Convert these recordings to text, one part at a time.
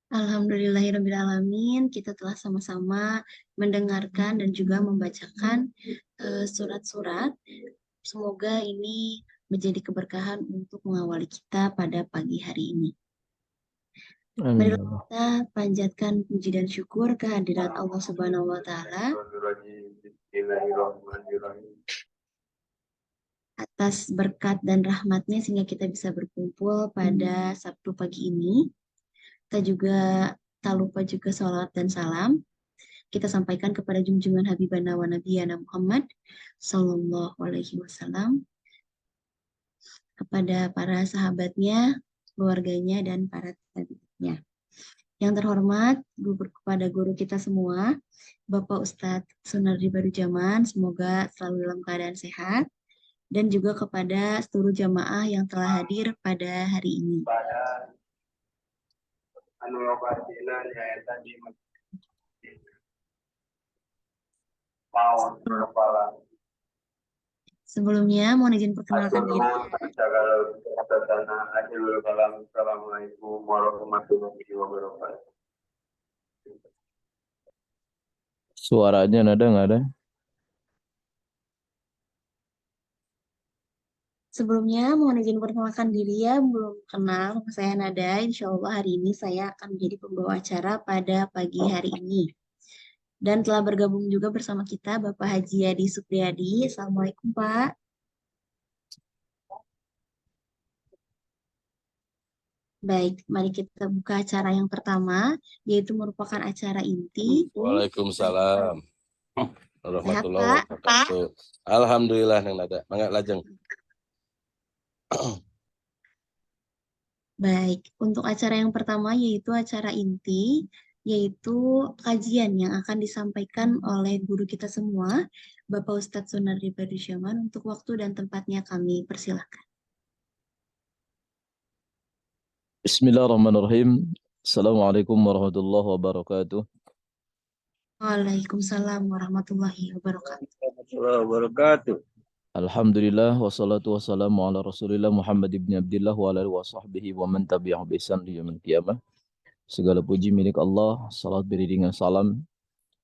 Alhamdulillahirrabbilalamin, kita telah sama-sama mendengarkan dan juga membacakan surat-surat. Semoga ini menjadi keberkahan untuk mengawali kita pada pagi hari ini. Amin. Marilah kita panjatkan puji dan syukur kehadirat Allah Subhanahu wa Ta'ala atas berkat dan rahmatnya sehingga kita bisa berkumpul pada Sabtu pagi ini. Kita juga tak lupa juga salawat dan salam kita sampaikan kepada junjungan Habibana wa Nabiyana Muhammad Sallallahu Alaihi Wasallam, kepada para sahabatnya, keluarganya, dan para tabi'innya. Yang terhormat kepada guru kita semua, Bapak Ustadz Sunardi Badujaman, semoga selalu dalam keadaan sehat, dan juga kepada seluruh jamaah yang telah hadir pada hari ini. Sebelumnya, mohon izin perkenalkan diri. Assalamualaikum warahmatullahi wabarakatuh. Suaranya nada nggak ada? Sebelumnya, mohon izin perkenalkan diri ya, belum kenal, saya Nada. Insya Allah hari ini saya akan menjadi pembawa acara pada pagi hari ini. Dan telah bergabung juga bersama kita Bapak Haji Yadi Supriyadi. Assalamualaikum Pak. Baik, mari kita buka acara yang pertama, yaitu merupakan acara inti. Waalaikumsalam Sehat warahmatullahi Pak? wabarakatuh. Alhamdulillah nang ada. Mangga lajeng. Baik, untuk acara yang pertama yaitu acara inti, yaitu kajian yang akan disampaikan oleh guru kita semua, Bapak Ustadz Sunardi Badusyaman. Untuk waktu dan tempatnya kami persilahkan. Bismillahirrahmanirrahim. Assalamualaikum warahmatullahi wabarakatuh. Waalaikumsalam warahmatullahi wabarakatuh. Warahmatullahi wabarakatuh. Alhamdulillah wassalatu wassalamu ala Rasulillah Muhammad ibn Abdullah wa ala alihi wa sahbihi wa man tabi'ahu bi ihsan ila yaumil qiyamah. Segala puji milik Allah, salat beriringan salam.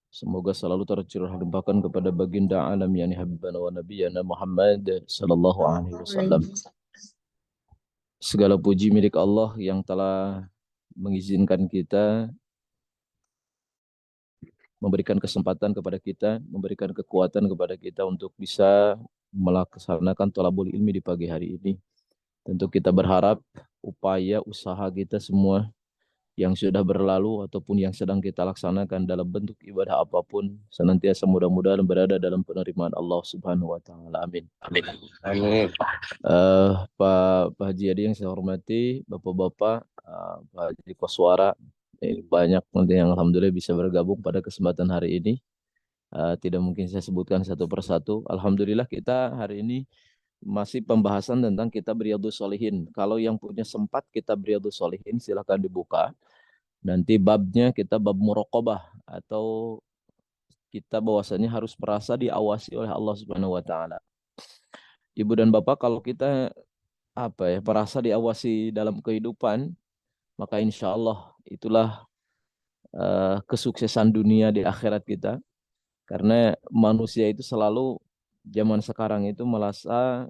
Semoga selalu tercurah limpahkan kepada baginda alam yani habibana wa nabiyana Muhammad sallallahu alaihi wasallam. Segala puji milik Allah yang telah mengizinkan kita, memberikan kesempatan kepada kita, memberikan kekuatan kepada kita untuk bisa melaksanakan thalabul ilmi di pagi hari ini. Tentu kita berharap upaya usaha kita semua yang sudah berlalu ataupun yang sedang kita laksanakan dalam bentuk ibadah apapun senantiasa mudah-mudahan berada dalam penerimaan Allah Subhanahu wa taala. Amin. Amin. Amin. Pak Haji Adi yang saya hormati, Bapak-bapak, Pak Haji Koswara, banyak yang alhamdulillah bisa bergabung pada kesempatan hari ini. Tidak mungkin saya sebutkan satu persatu. Alhamdulillah kita hari ini masih pembahasan tentang kitab Riyadhus Shalihin. Kalau yang punya sempat kitab Riyadhus Shalihin silakan dibuka. Nanti babnya kita bab muraqabah atau kita bahwasanya harus merasa diawasi oleh Allah Subhanahu wa taala. Ibu dan Bapak, kalau kita merasa diawasi dalam kehidupan, maka insya Allah itulah kesuksesan dunia di akhirat kita. Karena manusia itu selalu zaman sekarang itu merasa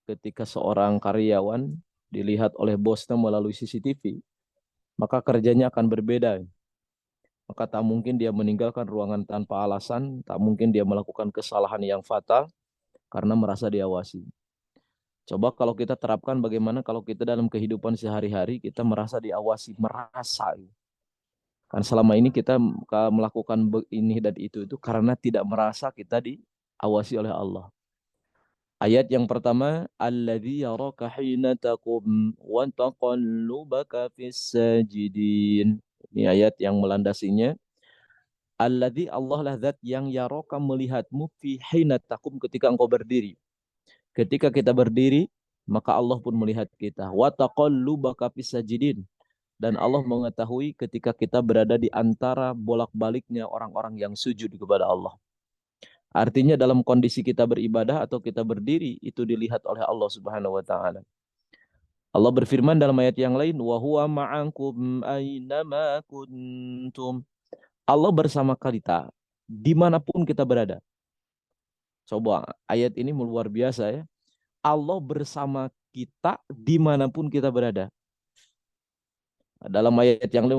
ketika seorang karyawan dilihat oleh bosnya melalui CCTV, maka kerjanya akan berbeda. Maka tak mungkin dia meninggalkan ruangan tanpa alasan, tak mungkin dia melakukan kesalahan yang fatal karena merasa diawasi. Coba kalau kita terapkan bagaimana kalau kita dalam kehidupan sehari-hari kita merasa diawasi, merasa. Kan selama ini kita melakukan ini dan itu karena tidak merasa kita diawasi oleh Allah. Ayat yang pertama, alladzi yaraka hina taqum wa taqallubaka fis sajidin. Ini ayat yang melandasinya. Alladzi Allah lah zat yang yaraka melihatmu fi hina taqum ketika engkau berdiri. Ketika kita berdiri, maka Allah pun melihat kita. Wa taqallubaka fis sajidin. Dan Allah mengetahui ketika kita berada di antara bolak-baliknya orang-orang yang sujud kepada Allah. Artinya dalam kondisi kita beribadah atau kita berdiri, itu dilihat oleh Allah Subhanahu wa taala. Allah berfirman dalam ayat yang lain, wa huwa ma'akum aynama kuntum. Allah bersama kita dimanapun kita berada. Coba ayat ini luar biasa ya. Allah bersama kita dimanapun kita berada. Dalam ayat yang lain,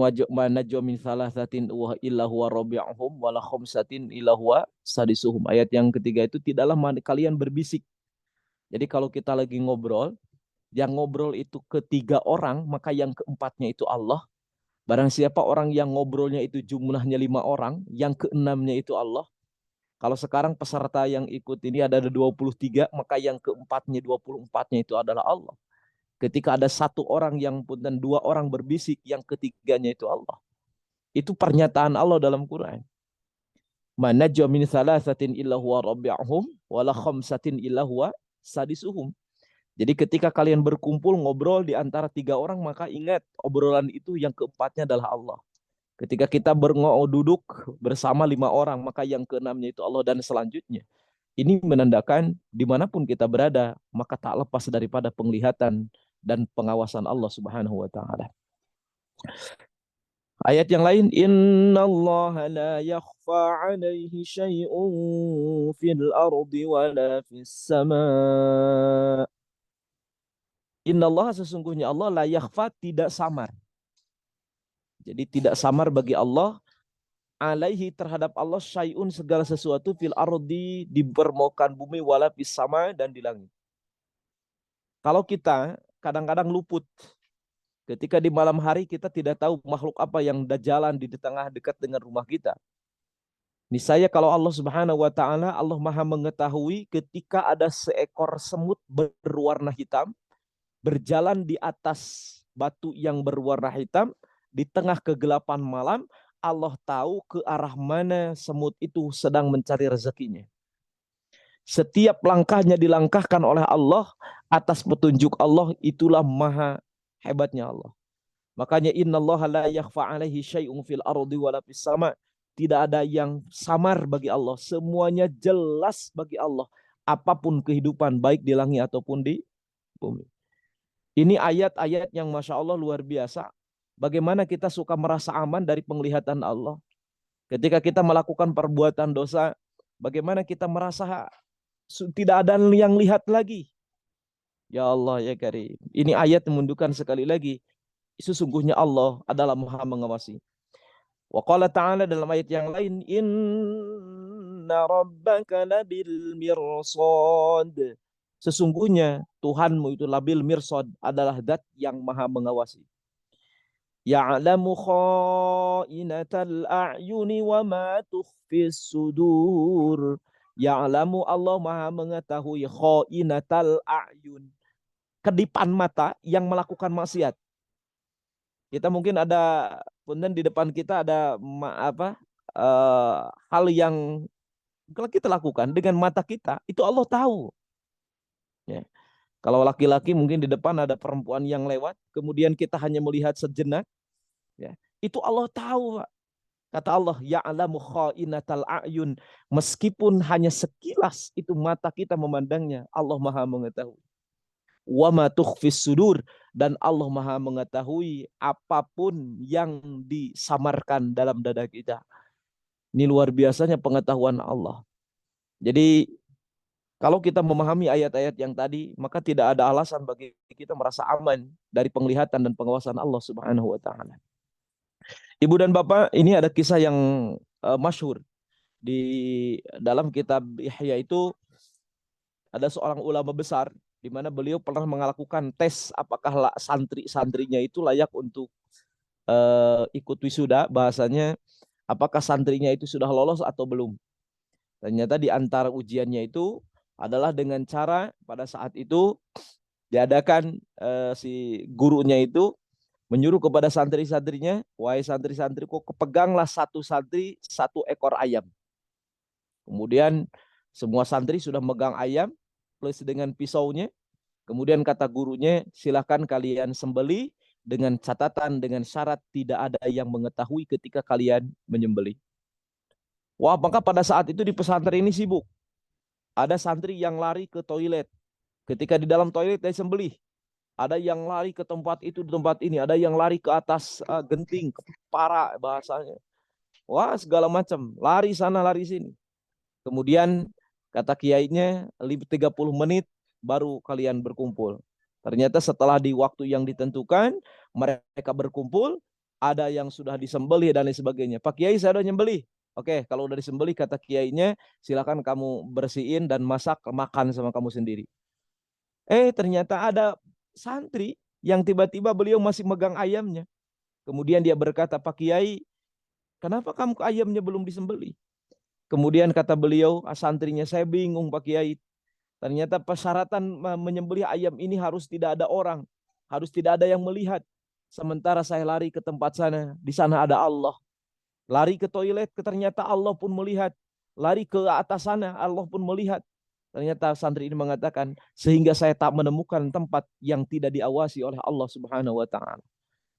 najwa min salasatin wa illa huwa rabi'uhum wala khamsatin illa huwa sadisuhum. Ayat yang ketiga itu tidaklah kalian berbisik. Jadi kalau kita lagi ngobrol, yang ngobrol itu ketiga orang, maka yang keempatnya itu Allah. Barang siapa orang yang ngobrolnya itu jumlahnya 5 orang, yang keenamnya itu Allah. Kalau sekarang peserta yang ikut ini ada 23, maka yang keempatnya 24-nya itu adalah Allah. Ketika ada satu orang yang pun dan 2 orang berbisik, yang ketiganya itu Allah. Itu pernyataan Allah dalam Quran. Man najwa min salasatin illa huwa rabi'uhum wala khamsatin illa huwa sadisuhum. Jadi ketika kalian berkumpul ngobrol di antara 3 orang, maka ingat obrolan itu yang keempatnya adalah Allah. Ketika kita duduk bersama 5 orang, maka yang keenamnya itu Allah dan selanjutnya. Ini menandakan dimanapun kita berada, maka tak lepas daripada penglihatan dan pengawasan Allah Subhanahu wa taala. Ayat yang lain, innallaha la yakhfa 'alaihi syai'un fil ardi wala fis sama'. Innallaha sesungguhnya Allah la yakhfa tidak samar. Jadi tidak samar bagi Allah alaihi terhadap Allah syai'un segala sesuatu fil ardi di permukaan bumi wala fis sama' dan di langit. Kalau kita kadang-kadang luput. Ketika di malam hari kita tidak tahu makhluk apa yang jalan di tengah dekat dengan rumah kita. Niscaya kalau Allah Subhanahu wa taala, Allah Maha mengetahui ketika ada seekor semut berwarna hitam berjalan di atas batu yang berwarna hitam di tengah kegelapan malam, Allah tahu ke arah mana semut itu sedang mencari rezekinya. Setiap langkahnya dilangkahkan oleh Allah atas petunjuk Allah, itulah maha hebatnya Allah. Makanya innallaha la yakhfa 'alaihi syai'un fil ardi wala fis sama'. Tidak ada yang samar bagi Allah, semuanya jelas bagi Allah. Apapun kehidupan baik di langit ataupun di bumi. Ini ayat-ayat yang Masya Allah luar biasa. Bagaimana kita suka merasa aman dari penglihatan Allah. Ketika kita melakukan perbuatan dosa, bagaimana kita merasa tidak ada yang lihat lagi. Ya Allah ya Karim. Ini ayat menunjukkan sekali lagi sesungguhnya Allah adalah Maha mengawasi. Wa qala ta'ala dalam ayat yang lain, inna rabbaka labil mirsad. Sesungguhnya Tuhanmu itu labil mirsad adalah zat yang Maha mengawasi. Ya'lamu kha'inatal a'yuni wa ma tukhfis sudur. Ya'lamu Allah Maha mengetahui kha'inatal a'yun. Kedipan mata yang melakukan maksiat. Kita mungkin ada kemudian di depan kita ada hal yang kalau kita lakukan dengan mata kita, itu Allah tahu. Ya. Kalau laki-laki mungkin di depan ada perempuan yang lewat, kemudian kita hanya melihat sejenak, ya. Itu Allah tahu, Pak. Kata Allah, ya'lamu kha'inatal a'yun. Meskipun hanya sekilas itu mata kita memandangnya, Allah Maha mengetahui. Wa ma tukhfis sudur, dan Allah Maha mengetahui apapun yang disamarkan dalam dada kita. Ini luar biasanya pengetahuan Allah. Jadi kalau kita memahami ayat-ayat yang tadi, maka tidak ada alasan bagi kita merasa aman dari penglihatan dan pengawasan Allah Subhanahu wa taala. Ibu dan Bapak, ini ada kisah yang masyhur di dalam kitab Ihya itu. Ada seorang ulama besar di mana beliau pernah melakukan tes apakah santri-santrinya itu layak untuk ikut wisuda, bahasanya apakah santrinya itu sudah lolos atau belum. Ternyata di antara ujiannya itu adalah dengan cara pada saat itu diadakan si gurunya itu menyuruh kepada santri-santrinya, wahai santri-santriku, kepeganglah satu santri 1 ekor ayam. Kemudian semua santri sudah megang ayam plus dengan pisaunya. Kemudian kata gurunya, silakan kalian sembelih dengan catatan, dengan syarat tidak ada yang mengetahui ketika kalian menyembelih. Wah, maka pada saat itu di pesantren ini sibuk. Ada santri yang lari ke toilet. Ketika di dalam toilet dia sembelih. ada yang lari ke tempat itu, di tempat ini, ada yang lari ke atas genting, ke para bahasanya. Wah, segala macam, lari sana, lari sini. Kemudian kata kiainya 30 menit baru kalian berkumpul. Ternyata setelah di waktu yang ditentukan, mereka berkumpul, ada yang sudah disembelih dan lain sebagainya. Pak Kiai, saya udah nyembelih. Oke, kalau udah disembelih, kata kiainya, silakan kamu bersihin dan masak, makan sama kamu sendiri. Ternyata ada santri yang tiba-tiba beliau masih megang ayamnya. Kemudian dia berkata, Pak Kiai, kenapa kamu ayamnya belum disembelih? Kemudian kata beliau, santrinya, saya bingung Pak Kiai. Ternyata persyaratan menyembelih ayam ini harus tidak ada orang. Harus tidak ada yang melihat. Sementara saya lari ke tempat sana, di sana ada Allah. Lari ke toilet, ternyata Allah pun melihat. Lari ke atas sana, Allah pun melihat. Ternyata santri ini mengatakan, sehingga saya tak menemukan tempat yang tidak diawasi oleh Allah Subhanahu wa taala.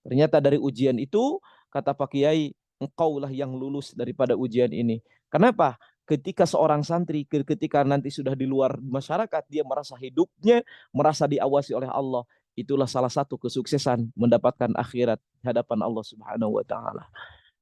Ternyata dari ujian itu, kata Pak Kiai, engkaulah yang lulus daripada ujian ini. Kenapa? Ketika seorang santri, ketika nanti sudah di luar masyarakat, dia merasa hidupnya, merasa diawasi oleh Allah. Itulah salah satu kesuksesan mendapatkan akhirat di hadapan Allah Subhanahu wa taala.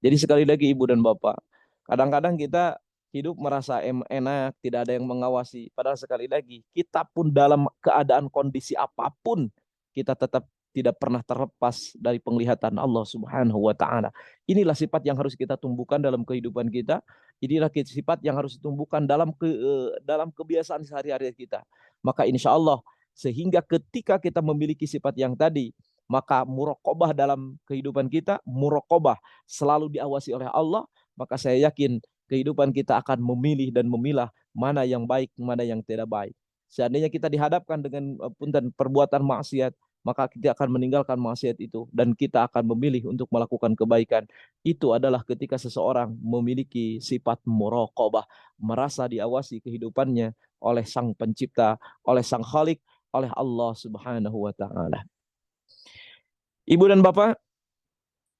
Jadi sekali lagi Ibu dan Bapak, kadang-kadang kita hidup merasa enak, tidak ada yang mengawasi. Padahal sekali lagi, kita pun dalam keadaan kondisi apapun, kita tetap tidak pernah terlepas dari penglihatan Allah Subhanahu wa taala. Inilah sifat yang harus kita tumbuhkan dalam kehidupan kita. Inilah sifat yang harus ditumbuhkan dalam kebiasaan sehari-hari kita. Maka insya Allah, sehingga ketika kita memiliki sifat yang tadi, maka muraqabah dalam kehidupan kita, muraqabah selalu diawasi oleh Allah, maka saya yakin kehidupan kita akan memilih dan memilah mana yang baik, mana yang tidak baik. Seandainya kita dihadapkan dengan perbuatan maksiat, maka kita akan meninggalkan maksiat itu dan kita akan memilih untuk melakukan kebaikan. Itu adalah ketika seseorang memiliki sifat muraqabah, merasa diawasi kehidupannya oleh Sang Pencipta, oleh Sang Khalik, oleh Allah Subhanahu wa taala. Ibu dan Bapak,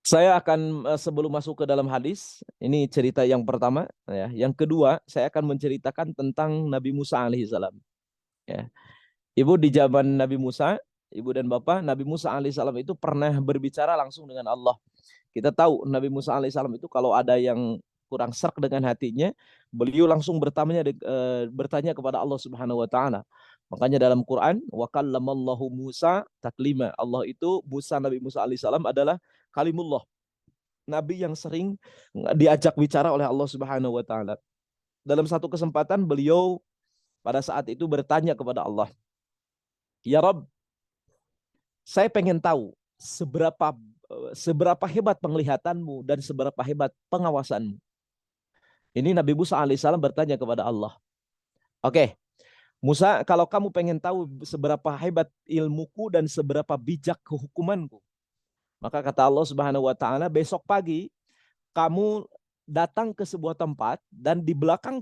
saya akan sebelum masuk ke dalam hadis, ini cerita yang pertama, ya. Yang kedua, saya akan menceritakan tentang Nabi Musa alaihissalam. Ya. Ibu, di zaman Nabi Musa, Ibu dan Bapak, Nabi Musa alaihissalam itu pernah berbicara langsung dengan Allah. Kita tahu Nabi Musa alaihissalam itu kalau ada yang kurang serk dengan hatinya, beliau langsung bertanya kepada Allah Subhanahu wa taala. Makanya dalam Quran, wa kallamallahu Musa taklima. Allah itu Nabi Musa alaihissalam adalah kalimullah. Nabi yang sering diajak bicara oleh Allah Subhanahu wa taala. Dalam satu kesempatan beliau pada saat itu bertanya kepada Allah, "Ya Rabb, saya pengen tahu seberapa hebat penglihatanmu dan seberapa hebat pengawasanmu." Ini Nabi Musa alaihissalam bertanya kepada Allah. Oke, Musa, kalau kamu pengen tahu seberapa hebat ilmuku dan seberapa bijak kehukumanku, maka kata Allah Subhanahu wa taala, besok pagi kamu datang ke sebuah tempat dan di belakang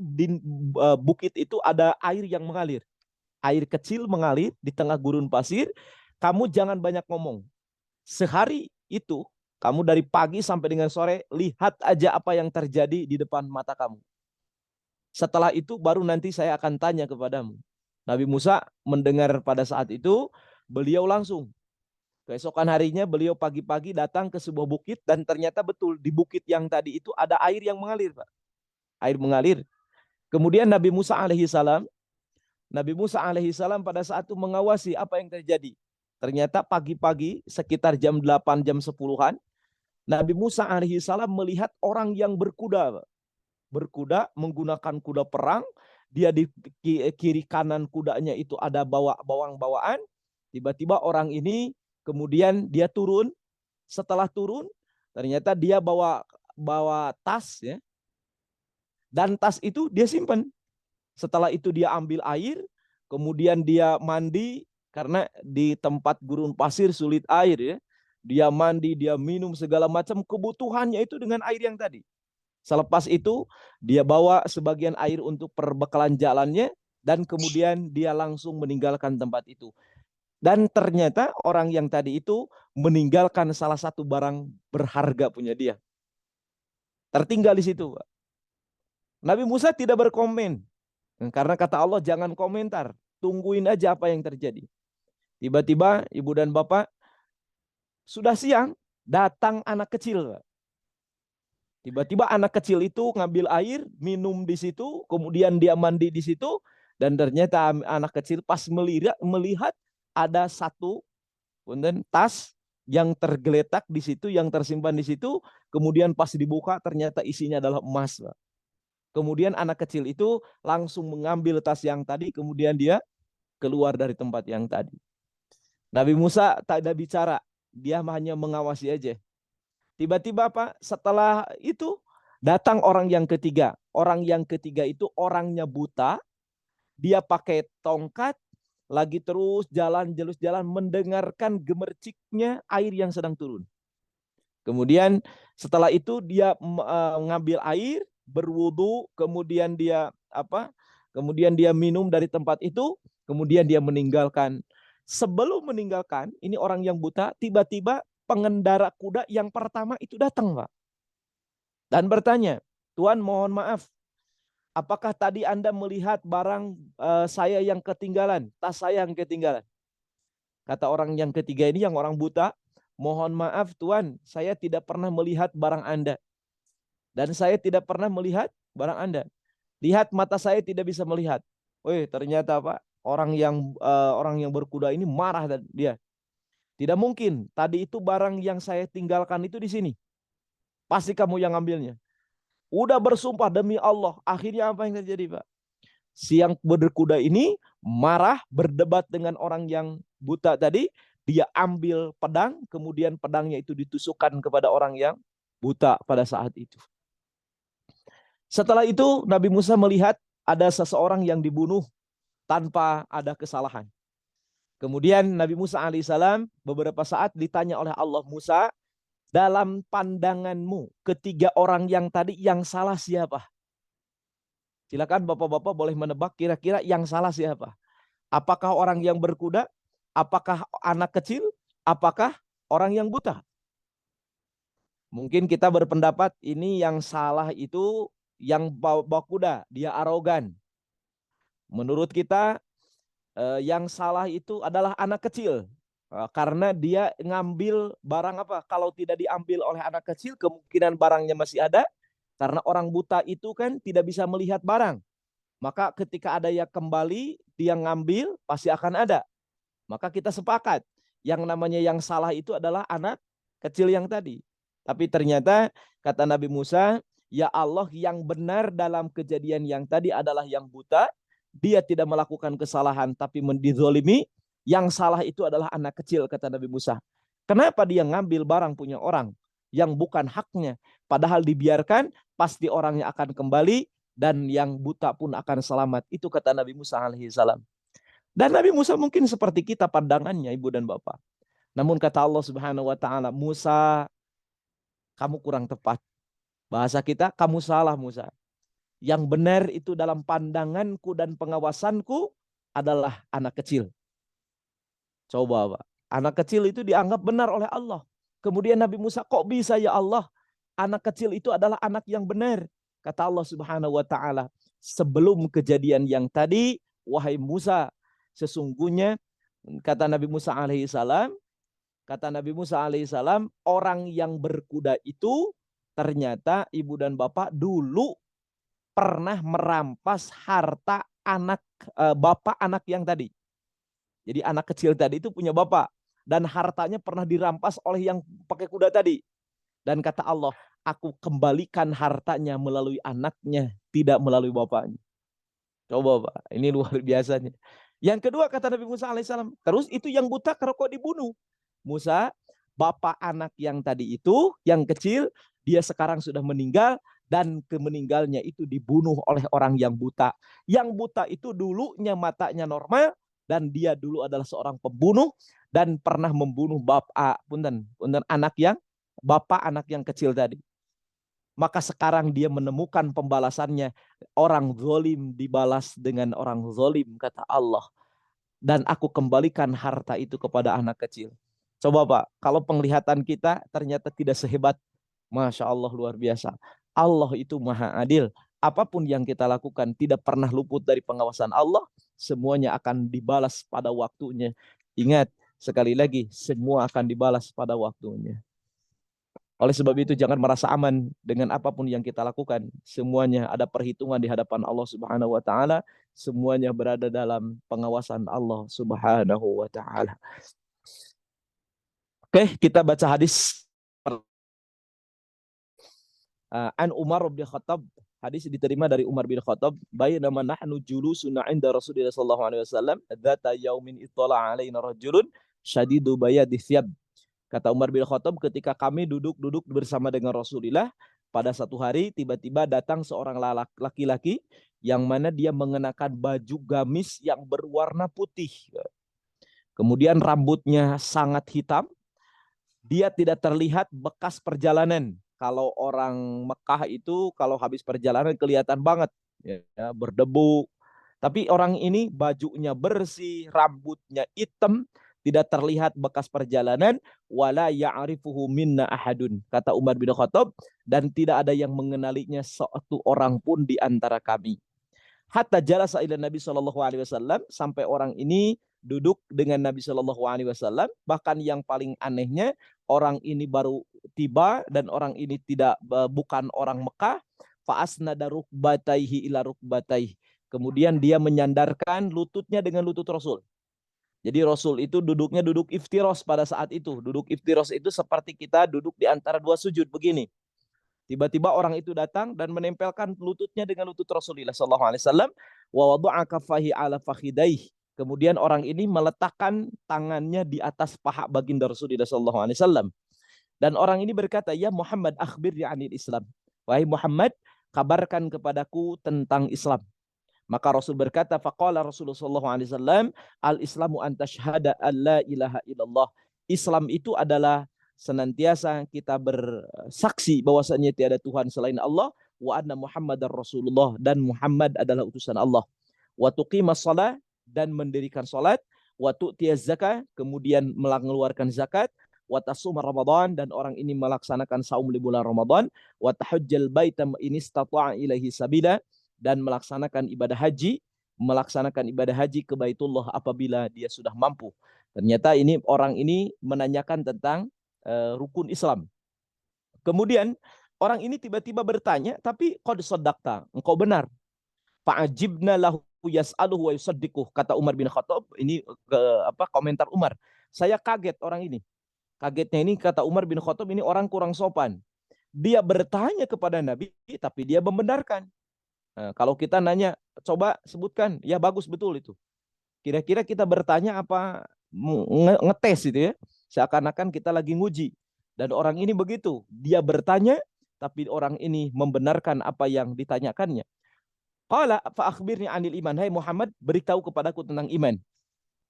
bukit itu ada air yang mengalir. Air kecil mengalir di tengah gurun pasir. Kamu jangan banyak ngomong. Sehari itu kamu dari pagi sampai dengan sore lihat aja apa yang terjadi di depan mata kamu. Setelah itu baru nanti saya akan tanya kepadamu. Nabi Musa mendengar pada saat itu, beliau langsung keesokan harinya beliau pagi-pagi datang ke sebuah bukit dan ternyata betul di bukit yang tadi itu ada air yang mengalir, Pak. Air mengalir. Kemudian Nabi Musa alaihissalam pada saat itu mengawasi apa yang terjadi. Ternyata pagi-pagi sekitar jam 8, jam 10-an, Nabi Musa alaihissalam melihat orang yang berkuda, Pak. Berkuda menggunakan kuda perang. Dia di kiri kanan kudanya itu ada bawang-bawaan. Tiba-tiba orang ini kemudian dia turun. Setelah turun, ternyata dia bawa tas, ya. Dan tas itu dia simpan. Setelah itu dia ambil air, kemudian dia mandi karena di tempat gurun pasir sulit air, ya. Dia mandi, dia minum segala macam kebutuhannya itu dengan air yang tadi. Selepas itu dia bawa sebagian air untuk perbekalan jalannya dan kemudian dia langsung meninggalkan tempat itu. Dan ternyata orang yang tadi itu meninggalkan salah satu barang berharga punya dia. Tertinggal di situ, Pak. Nabi Musa tidak berkomen. Karena kata Allah jangan komentar. Tungguin aja apa yang terjadi. Tiba-tiba ibu dan bapak sudah siang, datang anak kecil. Tiba-tiba anak kecil itu ngambil air, minum di situ, kemudian dia mandi di situ, dan ternyata anak kecil pas melihat ada satu tas yang tergeletak di situ, yang tersimpan di situ, kemudian pas dibuka ternyata isinya adalah emas. Kemudian anak kecil itu langsung mengambil tas yang tadi, kemudian dia keluar dari tempat yang tadi. Nabi Musa tak ada bicara, dia hanya mengawasi aja. Tiba-tiba apa? Setelah itu datang orang yang ketiga. Orang yang ketiga itu orangnya buta, dia pakai tongkat, lagi terus jalan mendengarkan gemerciknya air yang sedang turun. Kemudian setelah itu dia ngambil air, berwudu, kemudian dia apa? Kemudian dia minum dari tempat itu, kemudian dia meninggalkan. Sebelum meninggalkan, ini orang yang buta, tiba-tiba pengendara kuda yang pertama itu datang, Pak. Dan bertanya, Tuan mohon maaf, apakah tadi Anda melihat barang saya yang ketinggalan, tas saya yang ketinggalan? Kata orang yang ketiga ini, yang orang buta, mohon maaf Tuan, saya tidak pernah melihat barang Anda. Dan saya tidak pernah melihat barang Anda. Lihat, mata saya tidak bisa melihat. Wih, ternyata Pak, orang yang berkuda ini marah dia. Tidak mungkin, tadi itu barang yang saya tinggalkan itu di sini. Pasti kamu yang ambilnya. Udah bersumpah demi Allah. Akhirnya apa yang terjadi, Pak? Si yang berkuda ini marah, berdebat dengan orang yang buta tadi. Dia ambil pedang, kemudian pedangnya itu ditusukkan kepada orang yang buta pada saat itu. Setelah itu Nabi Musa melihat ada seseorang yang dibunuh tanpa ada kesalahan. Kemudian Nabi Musa alaihissalam beberapa saat ditanya oleh Allah, Musa, dalam pandanganmu ketiga orang yang tadi yang salah siapa? Silakan bapak-bapak boleh menebak kira-kira yang salah siapa? Apakah orang yang berkuda? Apakah anak kecil? Apakah orang yang buta? Mungkin kita berpendapat ini yang salah itu yang bawa kuda, dia arogan. Menurut kita yang salah itu adalah anak kecil. Karena dia ngambil barang apa? Kalau tidak diambil oleh anak kecil, kemungkinan barangnya masih ada. Karena orang buta itu kan tidak bisa melihat barang. Maka ketika ada yang kembali, dia ngambil, pasti akan ada. Maka kita sepakat. Yang namanya yang salah itu adalah anak kecil yang tadi. Tapi ternyata kata Nabi Musa, ya Allah, yang benar dalam kejadian yang tadi adalah yang buta. Dia tidak melakukan kesalahan tapi mendizolimi. Yang salah itu adalah anak kecil, kata Nabi Musa. Kenapa dia ngambil barang punya orang yang bukan haknya? Padahal dibiarkan, pasti orangnya akan kembali dan yang buta pun akan selamat. Itu kata Nabi Musa alaihissalam. Dan Nabi Musa mungkin seperti kita pandangannya, ibu dan bapak. Namun kata Allah Subhanahu wa taala, Musa, kamu kurang tepat. Bahasa kita, kamu salah Musa. Yang benar itu dalam pandanganku dan pengawasanku adalah anak kecil. Coba Pak, anak kecil itu dianggap benar oleh Allah. Kemudian Nabi Musa, kok bisa ya Allah? Anak kecil itu adalah anak yang benar. Kata Allah Subhanahu wa taala, sebelum kejadian yang tadi, wahai Musa, sesungguhnya kata Nabi Musa alaihissalam, orang yang berkuda itu ternyata ibu dan bapak dulu pernah merampas harta bapak anak yang tadi. Jadi anak kecil tadi itu punya bapak dan hartanya pernah dirampas oleh yang pakai kuda tadi. Dan kata Allah, aku kembalikan hartanya melalui anaknya, tidak melalui bapaknya. Coba Pak, ini luar biasanya. Yang kedua kata Nabi Musa alaihissalam, terus itu yang buta kok dibunuh. Musa, bapak anak yang tadi itu, yang kecil, dia sekarang sudah meninggal dan kemeninggalnya itu dibunuh oleh orang yang buta. Yang buta itu dulunya matanya normal dan dia dulu adalah seorang pembunuh dan pernah membunuh bapak anak yang kecil tadi. Maka sekarang dia menemukan pembalasannya. Orang zalim dibalas dengan orang zalim, kata Allah. Dan aku kembalikan harta itu kepada anak kecil. Coba Pak, kalau penglihatan kita ternyata tidak sehebat, Masya Allah, luar biasa. Allah itu maha adil. Apapun yang kita lakukan tidak pernah luput dari pengawasan Allah. Semuanya akan dibalas pada waktunya. Ingat, sekali lagi, semua akan dibalas pada waktunya. Oleh sebab itu jangan merasa aman dengan apapun yang kita lakukan. Semuanya ada perhitungan di hadapan Allah Subhanahu wa taala, semuanya berada dalam pengawasan Allah Subhanahu wa taala. Oke, kita baca hadis an Umar bin Khattab. Hadis diterima dari Umar bin Khattab, bainama nahnu julusuna 'inda Rasulillah sallallahu alaihi wasallam, dzata yaumin ittala 'alaina rajulun syadidu bayadi thiyab. Kata Umar bin Khattab, ketika kami duduk bersama dengan Rasulullah, pada satu hari tiba-tiba datang seorang laki-laki yang mana dia mengenakan baju gamis yang berwarna putih. Kemudian rambutnya sangat hitam. Dia tidak terlihat bekas perjalanan. Kalau orang Mekah itu kalau habis perjalanan kelihatan banget ya, berdebu. Tapi orang ini bajunya bersih, rambutnya hitam, tidak terlihat bekas perjalanan, wala ya'rifuhu minna ahadun. Kata Umar bin Khattab, dan tidak ada yang mengenalinya suatu orang pun di antara kami. Hatta jalasa ila Nabi sallallahu alaihi wasallam, sampai orang ini duduk dengan Nabi sallallahu alaihi wasallam. Bahkan yang paling anehnya, orang ini baru tiba dan orang ini bukan orang Mekah. Fa asnada rukbataihi ila rukbataihi. Kemudian dia menyandarkan lututnya dengan lutut Rasul. Jadi Rasul itu duduk iftiros pada saat itu. Duduk iftiros itu seperti kita duduk di antara dua sujud begini. Tiba-tiba orang itu datang dan menempelkan lututnya dengan lutut Rasulullah SAW. Wa wada'a kaffahi ala fakhidaih. Kemudian orang ini meletakkan tangannya di atas paha baginda Rasulullah SAW. Dan orang ini berkata, ya Muhammad, akhbirni anil Islam. Wahai Muhammad, kabarkan kepadaku tentang Islam. Maka Rasul berkata, faqala Rasulullah SAW, al-Islamu an tashhada an la ilaha illallah. Islam itu adalah senantiasa kita bersaksi bahwasanya tiada Tuhan selain Allah, wa anna Muhammadar Rasulullah, dan Muhammad adalah utusan Allah. Wa tuqimas shalah, dan mendirikan salat, wa tu'tiyaz zakah, kemudian mengeluarkan zakat, wa tasuma Ramadan, dan orang ini melaksanakan saum di bulan Ramadan, wa tahajjal baita in istata'a ilaihi sabila, dan melaksanakan ibadah haji ke Baitullah apabila dia sudah mampu. Ternyata ini orang ini menanyakan tentang rukun Islam. Kemudian orang ini tiba-tiba bertanya, tapi qad shaddaqta, engkau benar. Fa'ajibna lahu yas'aluhu wa yusaddiquh. Kata Umar bin Khattab, ini komentar Umar. Saya kaget orang ini. Kagetnya ini, kata Umar bin Khattab, ini orang kurang sopan. Dia bertanya kepada Nabi, tapi dia membenarkan. Nah, kalau kita nanya, coba sebutkan, ya bagus betul itu. Kira-kira kita bertanya apa ngetes itu ya. Seakan-akan kita lagi nguji. Dan orang ini begitu. Dia bertanya, tapi orang ini membenarkan apa yang ditanyakannya. Qala fa akhbirni anil iman. Hai Muhammad, beritahu kepadaku tentang iman.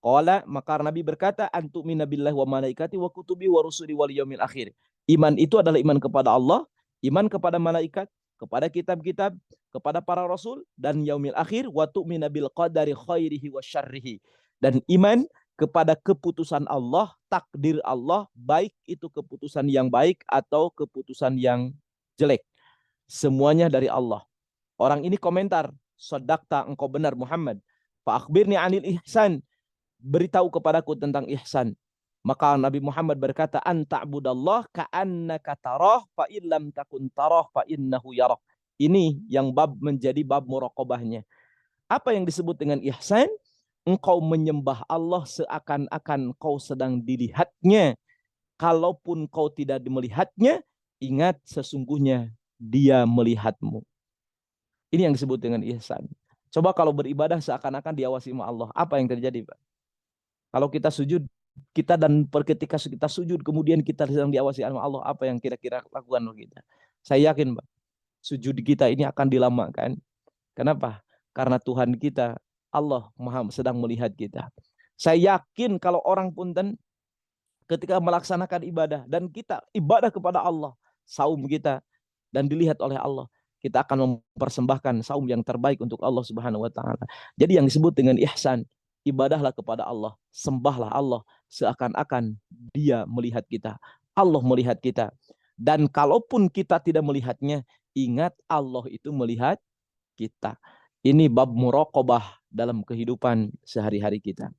Qala, maka Nabi berkata, antu'mina billahi wa malaikati wa kutubi wa rusuli wal yaumil akhir. Iman itu adalah iman kepada Allah, iman kepada malaikat, kepada kitab-kitab, kepada para rasul, dan yaumil akhir, wa tu'mina bil qadari khairihi wa syarrihi. Dan iman kepada keputusan Allah, takdir Allah, baik itu keputusan yang baik atau keputusan yang jelek. Semuanya dari Allah. Orang ini komentar, sadaqta, engkau benar Muhammad. Fa akhbirni anil ihsan, beritahu kepadaku tentang ihsan. Maka Nabi Muhammad berkata, anta'budallah ka'annaka tarah fa illam takun tarah fa innahu yarah. Ini yang menjadi bab muraqabahnya. Apa yang disebut dengan ihsan? Engkau menyembah Allah seakan-akan kau sedang dilihatnya. Kalaupun kau tidak melihatnya, ingat sesungguhnya dia melihatmu. Ini yang disebut dengan ihsan. Coba kalau beribadah seakan-akan diawasi sama Allah, apa yang terjadi, Pak? Kalau kita sujud, ketika kita sujud kemudian kita sedang diawasi sama Allah, apa yang kira-kira lakukan kita? Saya yakin, Pak, sujud kita ini akan dilamakan. Kenapa? Karena Tuhan kita, Allah sedang melihat kita. Saya yakin kalau orang punten ketika melaksanakan ibadah dan kita ibadah kepada Allah, saum kita dan dilihat oleh Allah, kita akan mempersembahkan saum yang terbaik untuk Allah Subhanahu wa taala. Jadi yang disebut dengan ihsan, ibadahlah kepada Allah, sembahlah Allah seakan-akan dia melihat kita. Allah melihat kita. Dan kalaupun kita tidak melihatnya, ingat Allah itu melihat kita. Ini bab muraqabah dalam kehidupan sehari-hari kita.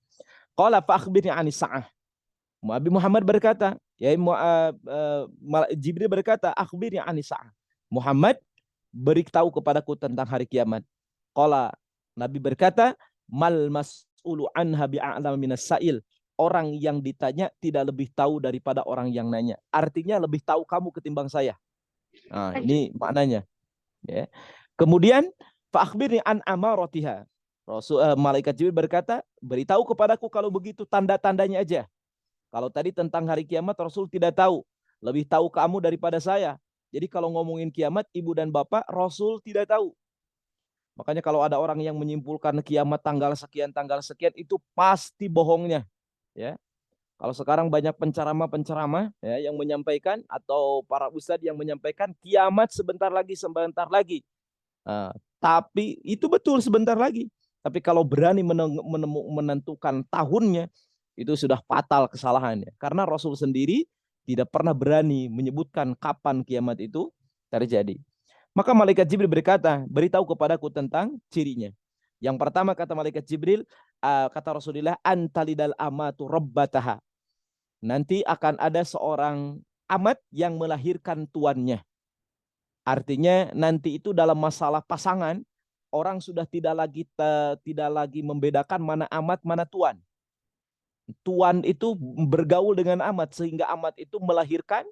Qala fa akhbirni 'anis sa'ah. Nabi Muhammad berkata, Jibril berkata, akhbirni 'anis sa'ah. Muhammad, beritahu kepadaku tentang hari kiamat. Qala, Nabi berkata, mal mas'ulu anha bi'a'lam minas sa'il. Orang yang ditanya tidak lebih tahu daripada orang yang nanya. Artinya lebih tahu kamu ketimbang saya. Nah, ini maknanya. Ya. Kemudian fa akhbirni an amaratiha. Malaikat Jibril berkata, beritahu kepadaku kalau begitu tanda-tandanya aja. Kalau tadi tentang hari kiamat Rasul tidak tahu, lebih tahu kamu daripada saya. Jadi kalau ngomongin kiamat ibu dan bapak Rasul tidak tahu. Makanya kalau ada orang yang menyimpulkan kiamat tanggal sekian itu pasti bohongnya, ya. Kalau sekarang banyak penceramah-penceramah ya yang menyampaikan atau para ustadz yang menyampaikan kiamat sebentar lagi. Nah, tapi itu betul sebentar lagi. Tapi kalau berani menentukan tahunnya, itu sudah fatal kesalahannya. Karena Rasul sendiri tidak pernah berani menyebutkan kapan kiamat itu terjadi. Maka malaikat Jibril berkata, beritahu kepadaku tentang cirinya. Yang pertama kata malaikat Jibril, kata Rasulullah, antalidal amatu rabbataha. Nanti akan ada seorang amat yang melahirkan tuannya. Artinya nanti itu dalam masalah pasangan, orang sudah tidak lagi membedakan mana amat, mana tuan. Tuan itu bergaul dengan amat sehingga amat itu melahirkan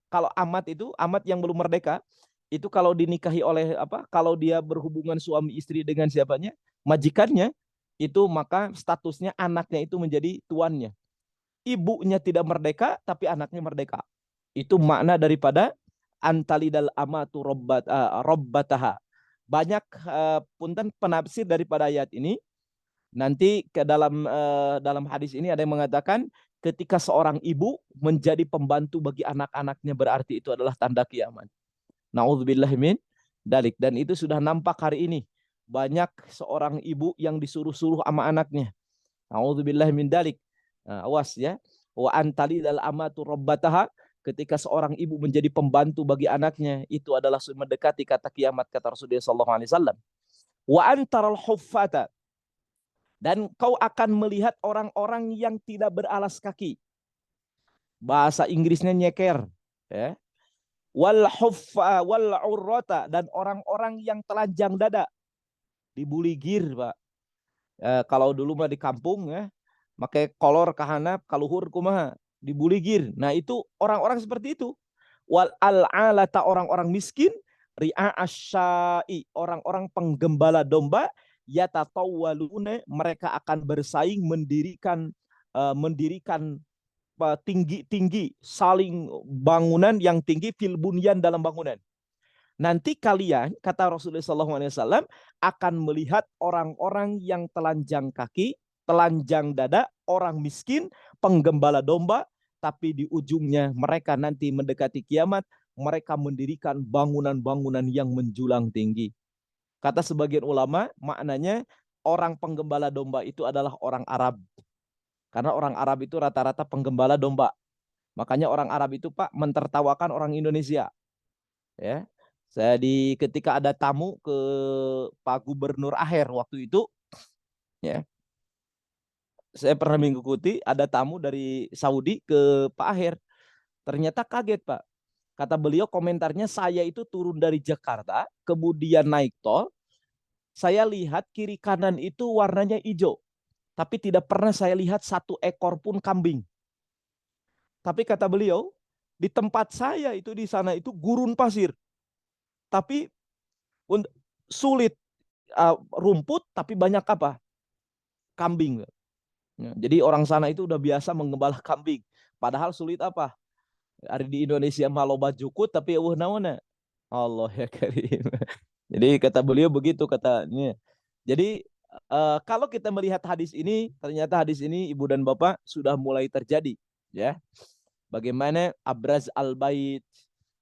kalau amat yang belum merdeka itu kalau dinikahi oleh kalau dia berhubungan suami istri dengan siapanya, majikannya, itu maka statusnya anaknya itu menjadi tuannya. Ibunya tidak merdeka tapi anaknya merdeka. Itu makna daripada antalidal amatu rabbataha. Banyak punten penafsir daripada ayat ini. Nanti ke dalam hadis ini ada yang mengatakan ketika seorang ibu menjadi pembantu bagi anak-anaknya berarti itu adalah tanda kiamat. Nauzubillah min dalik. Dan itu sudah nampak hari ini. Banyak seorang ibu yang disuruh-suruh sama anaknya. Nauzubillah min dalik. Nah, awas ya. Wa antali dal amatu rabbataha, ketika seorang ibu menjadi pembantu bagi anaknya, itu adalah mendekati kata kiamat kata Rasulullah sallallahu alaihi wasallam. Wa antaral huffata, dan kau akan melihat orang-orang yang tidak beralas kaki. Bahasa Inggrisnya nyeker, ya. Wal huffa wal urrata, dan orang-orang yang telanjang dada. Dibuli gir, Pak. Kalau dulu mah di kampung ya, pakai kolor kahanap kaluhur kumaha dibuli gir. Nah, itu orang-orang seperti itu. Wal al'alata, orang-orang miskin, ri'a asyai, orang-orang penggembala domba, yatatawwaluna, mereka akan bersaing mendirikan tinggi-tinggi, saling bangunan yang tinggi fil bunyan, dalam bangunan. Nanti kalian, kata Rasulullah SAW, akan melihat orang-orang yang telanjang kaki, telanjang dada, orang miskin, penggembala domba, tapi di ujungnya mereka nanti mendekati kiamat, mereka mendirikan bangunan-bangunan yang menjulang tinggi. Kata sebagian ulama, maknanya orang penggembala domba itu adalah orang Arab. Karena orang Arab itu rata-rata penggembala domba. Makanya orang Arab itu, Pak, mentertawakan orang Indonesia. Ya. Ketika ada tamu ke Pak Gubernur Aher waktu itu, ya, saya pernah mengikuti ada tamu dari Saudi ke Pak Aher. Ternyata kaget, Pak. Kata beliau, komentarnya, saya itu turun dari Jakarta, kemudian naik tol, saya lihat kiri kanan itu warnanya hijau, tapi tidak pernah saya lihat satu ekor pun kambing. Tapi kata beliau, di tempat saya itu di sana itu gurun pasir, tapi sulit rumput, tapi banyak kambing. Jadi orang sana itu udah biasa menggembala kambing. Padahal sulit hari di Indonesia maloba jukut tapi naona. Allah ya karim. Jadi kata beliau begitu katanya. Jadi kalau kita melihat hadis ini, ternyata hadis ini ibu dan bapak sudah mulai terjadi, ya. Bagaimana Abraz al-Bait,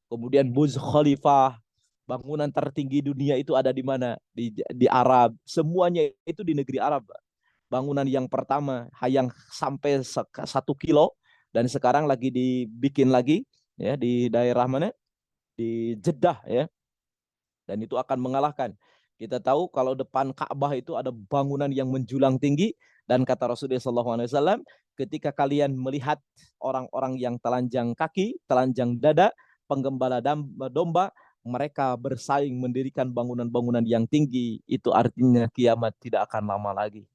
kemudian Burj Khalifah, bangunan tertinggi dunia itu ada di mana? Di Arab. Semuanya itu di negeri Arab. Bangunan yang pertama yang sampai 1 kilo dan sekarang lagi dibikin lagi, ya, di daerah mana? Di Jeddah, ya. Dan itu akan mengalahkan. Kita tahu kalau depan Ka'bah itu ada bangunan yang menjulang tinggi, Dan kata Rasulullah SAW, ketika kalian melihat orang-orang yang telanjang kaki, telanjang dada, penggembala domba, mereka bersaing mendirikan bangunan-bangunan yang tinggi, itu artinya kiamat tidak akan lama lagi.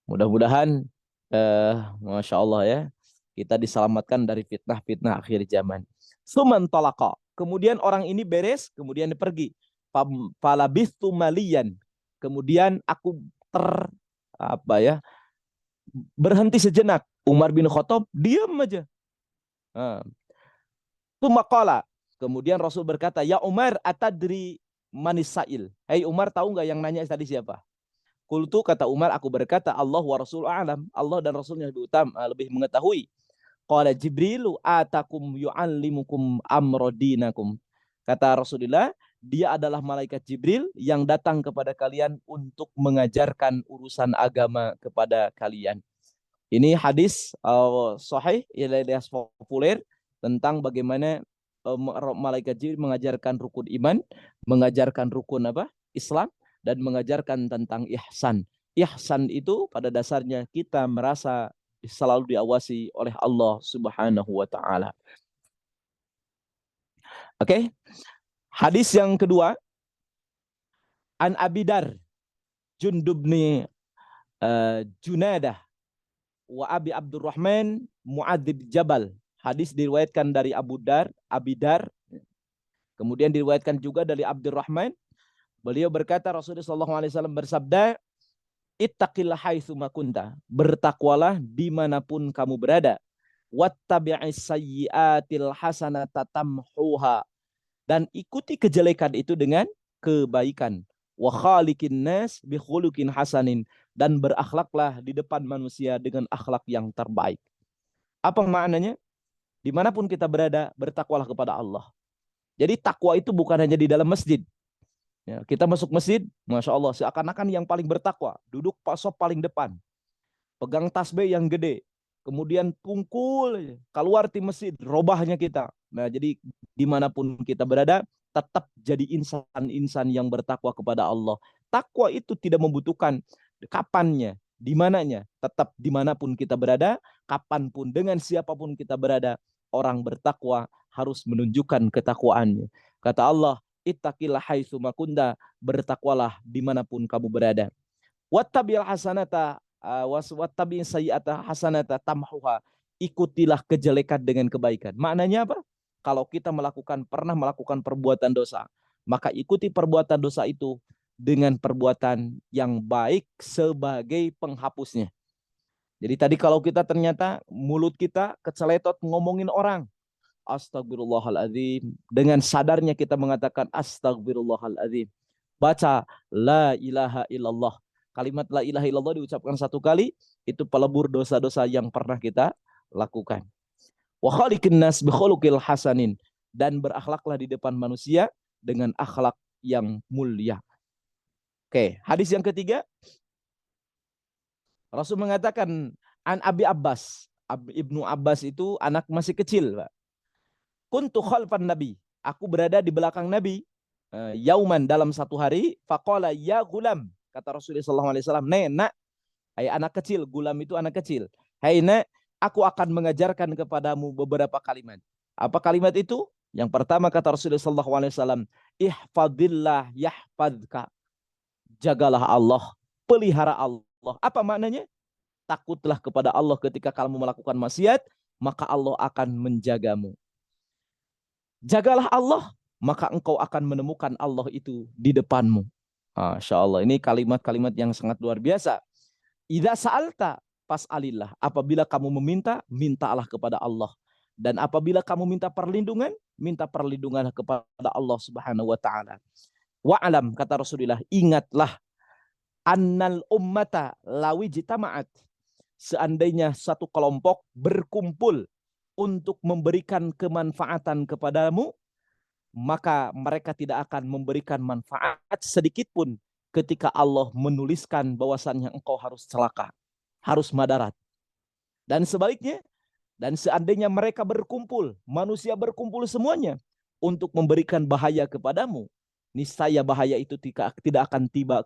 Mudah-mudahan, Masya Allah ya, kita diselamatkan dari fitnah-fitnah akhir zaman. Suman tolaka. Kemudian orang ini beres, kemudian dia pergi. Falabistu malian. Kemudian aku berhenti sejenak. Umar bin Khattab diam aja. Tumakala. Kemudian Rasul berkata, ya Umar, atadri manis sa'il. Hei Umar, tahu nggak yang nanya tadi siapa? Kultu, kata Umar, aku berkata, Allah wa Rasul a'lam. Allah dan Rasulnya lebih mengetahui. Qala Jibrilu atakum yu'allimukum amrodinakum. Kata Rasulullah, dia adalah malaikat Jibril yang datang kepada kalian untuk mengajarkan urusan agama kepada kalian. Ini hadis sahih, hadis populer tentang bagaimana malaikat Jibril mengajarkan rukun iman, mengajarkan rukun Islam, dan mengajarkan tentang ihsan. Ihsan itu pada dasarnya kita merasa selalu diawasi oleh Allah Subhanahu wa taala. Oke. Hadis yang kedua, an Abidar Jundubni Junadah wa Abi Abdurrahman Muadzib Jabal. Hadis diriwayatkan dari Abidar. Kemudian diriwayatkan juga dari Abdurrahman. Beliau berkata, Rasulullah SAW bersabda, ittaqillah haitsu ma kunta, bertakwalah dimanapun kamu berada, wattabi'is sayyi'atil hasanata tamhuha, dan ikuti kejelekan itu dengan kebaikan, wa khaliqin nas bi khuluqin hasanin, dan berakhlaklah di depan manusia dengan akhlak yang terbaik. Apa maknanya? Dimanapun kita berada, bertakwalah kepada Allah. Jadi takwa itu bukan hanya di dalam masjid. Ya, kita masuk masjid, Masya Allah, seakan-akan yang paling bertakwa, duduk sop paling depan, pegang tasbih yang gede, kemudian pungkul, keluar di masjid, robahnya kita. Nah, jadi dimanapun kita berada, tetap jadi insan-insan yang bertakwa kepada Allah. Takwa itu tidak membutuhkan kapannya, di mananya, tetap dimanapun kita berada, kapanpun, dengan siapapun kita berada, orang bertakwa harus menunjukkan ketakwaannya. Kata Allah, ittaqillah haitsu ma kunta, bertakwalah dimanapun kamu berada. Wattabi'il hasanata wattabi'in sayyi'ata hasanata tamhuha, ikutilah kejelekan dengan kebaikan. Maknanya apa? Kalau kita pernah melakukan perbuatan dosa, maka ikuti perbuatan dosa itu dengan perbuatan yang baik sebagai penghapusnya. Jadi tadi kalau kita ternyata mulut kita keceletot ngomongin orang, astagfirullahaladzim, dengan sadarnya kita mengatakan astagfirullahaladzim. Baca la ilaha illallah. Kalimat la ilaha illallah diucapkan satu kali, itu pelebur dosa-dosa yang pernah kita lakukan. Wa khaliqin nas bi khuluqil hasanin, dan berakhlaklah di depan manusia dengan akhlak yang mulia. Oke, hadis yang ketiga, Rasul mengatakan an Abi Abbas. Ibnu Abbas itu anak masih kecil, Pak. Kuntu khalfan Nabi, aku berada di belakang Nabi. Yauman, dalam satu hari, faqala ya gulam, kata Rasulullah SAW, nak, hai anak kecil, gulam itu anak kecil. Hai nak, aku akan mengajarkan kepadamu beberapa kalimat. Apa kalimat itu? Yang pertama kata Rasulullah SAW, ihfadillah yahfadka, jagalah Allah, pelihara Allah. Apa maknanya? Takutlah kepada Allah ketika kamu melakukan maksiat, maka Allah akan menjagamu. Jagalah Allah, maka engkau akan menemukan Allah itu di depanmu. Masya Allah, ini kalimat-kalimat yang sangat luar biasa. Idza sa'alta fas'alillah. Apabila kamu meminta, mintalah kepada Allah. Dan apabila kamu minta perlindungan, minta perlindungan kepada Allah Subhanahu wa taala. Wa'alam, kata Rasulullah, ingatlah, annal ummata lawi jitama'at, seandainya satu kelompok berkumpul untuk memberikan kemanfaatan kepadamu, maka mereka tidak akan memberikan manfaat sedikit pun ketika Allah menuliskan bahwasannya engkau harus celaka, harus madarat. Dan sebaliknya, dan seandainya mereka berkumpul, manusia berkumpul semuanya untuk memberikan bahaya kepadamu, niscaya bahaya itu tidak akan tiba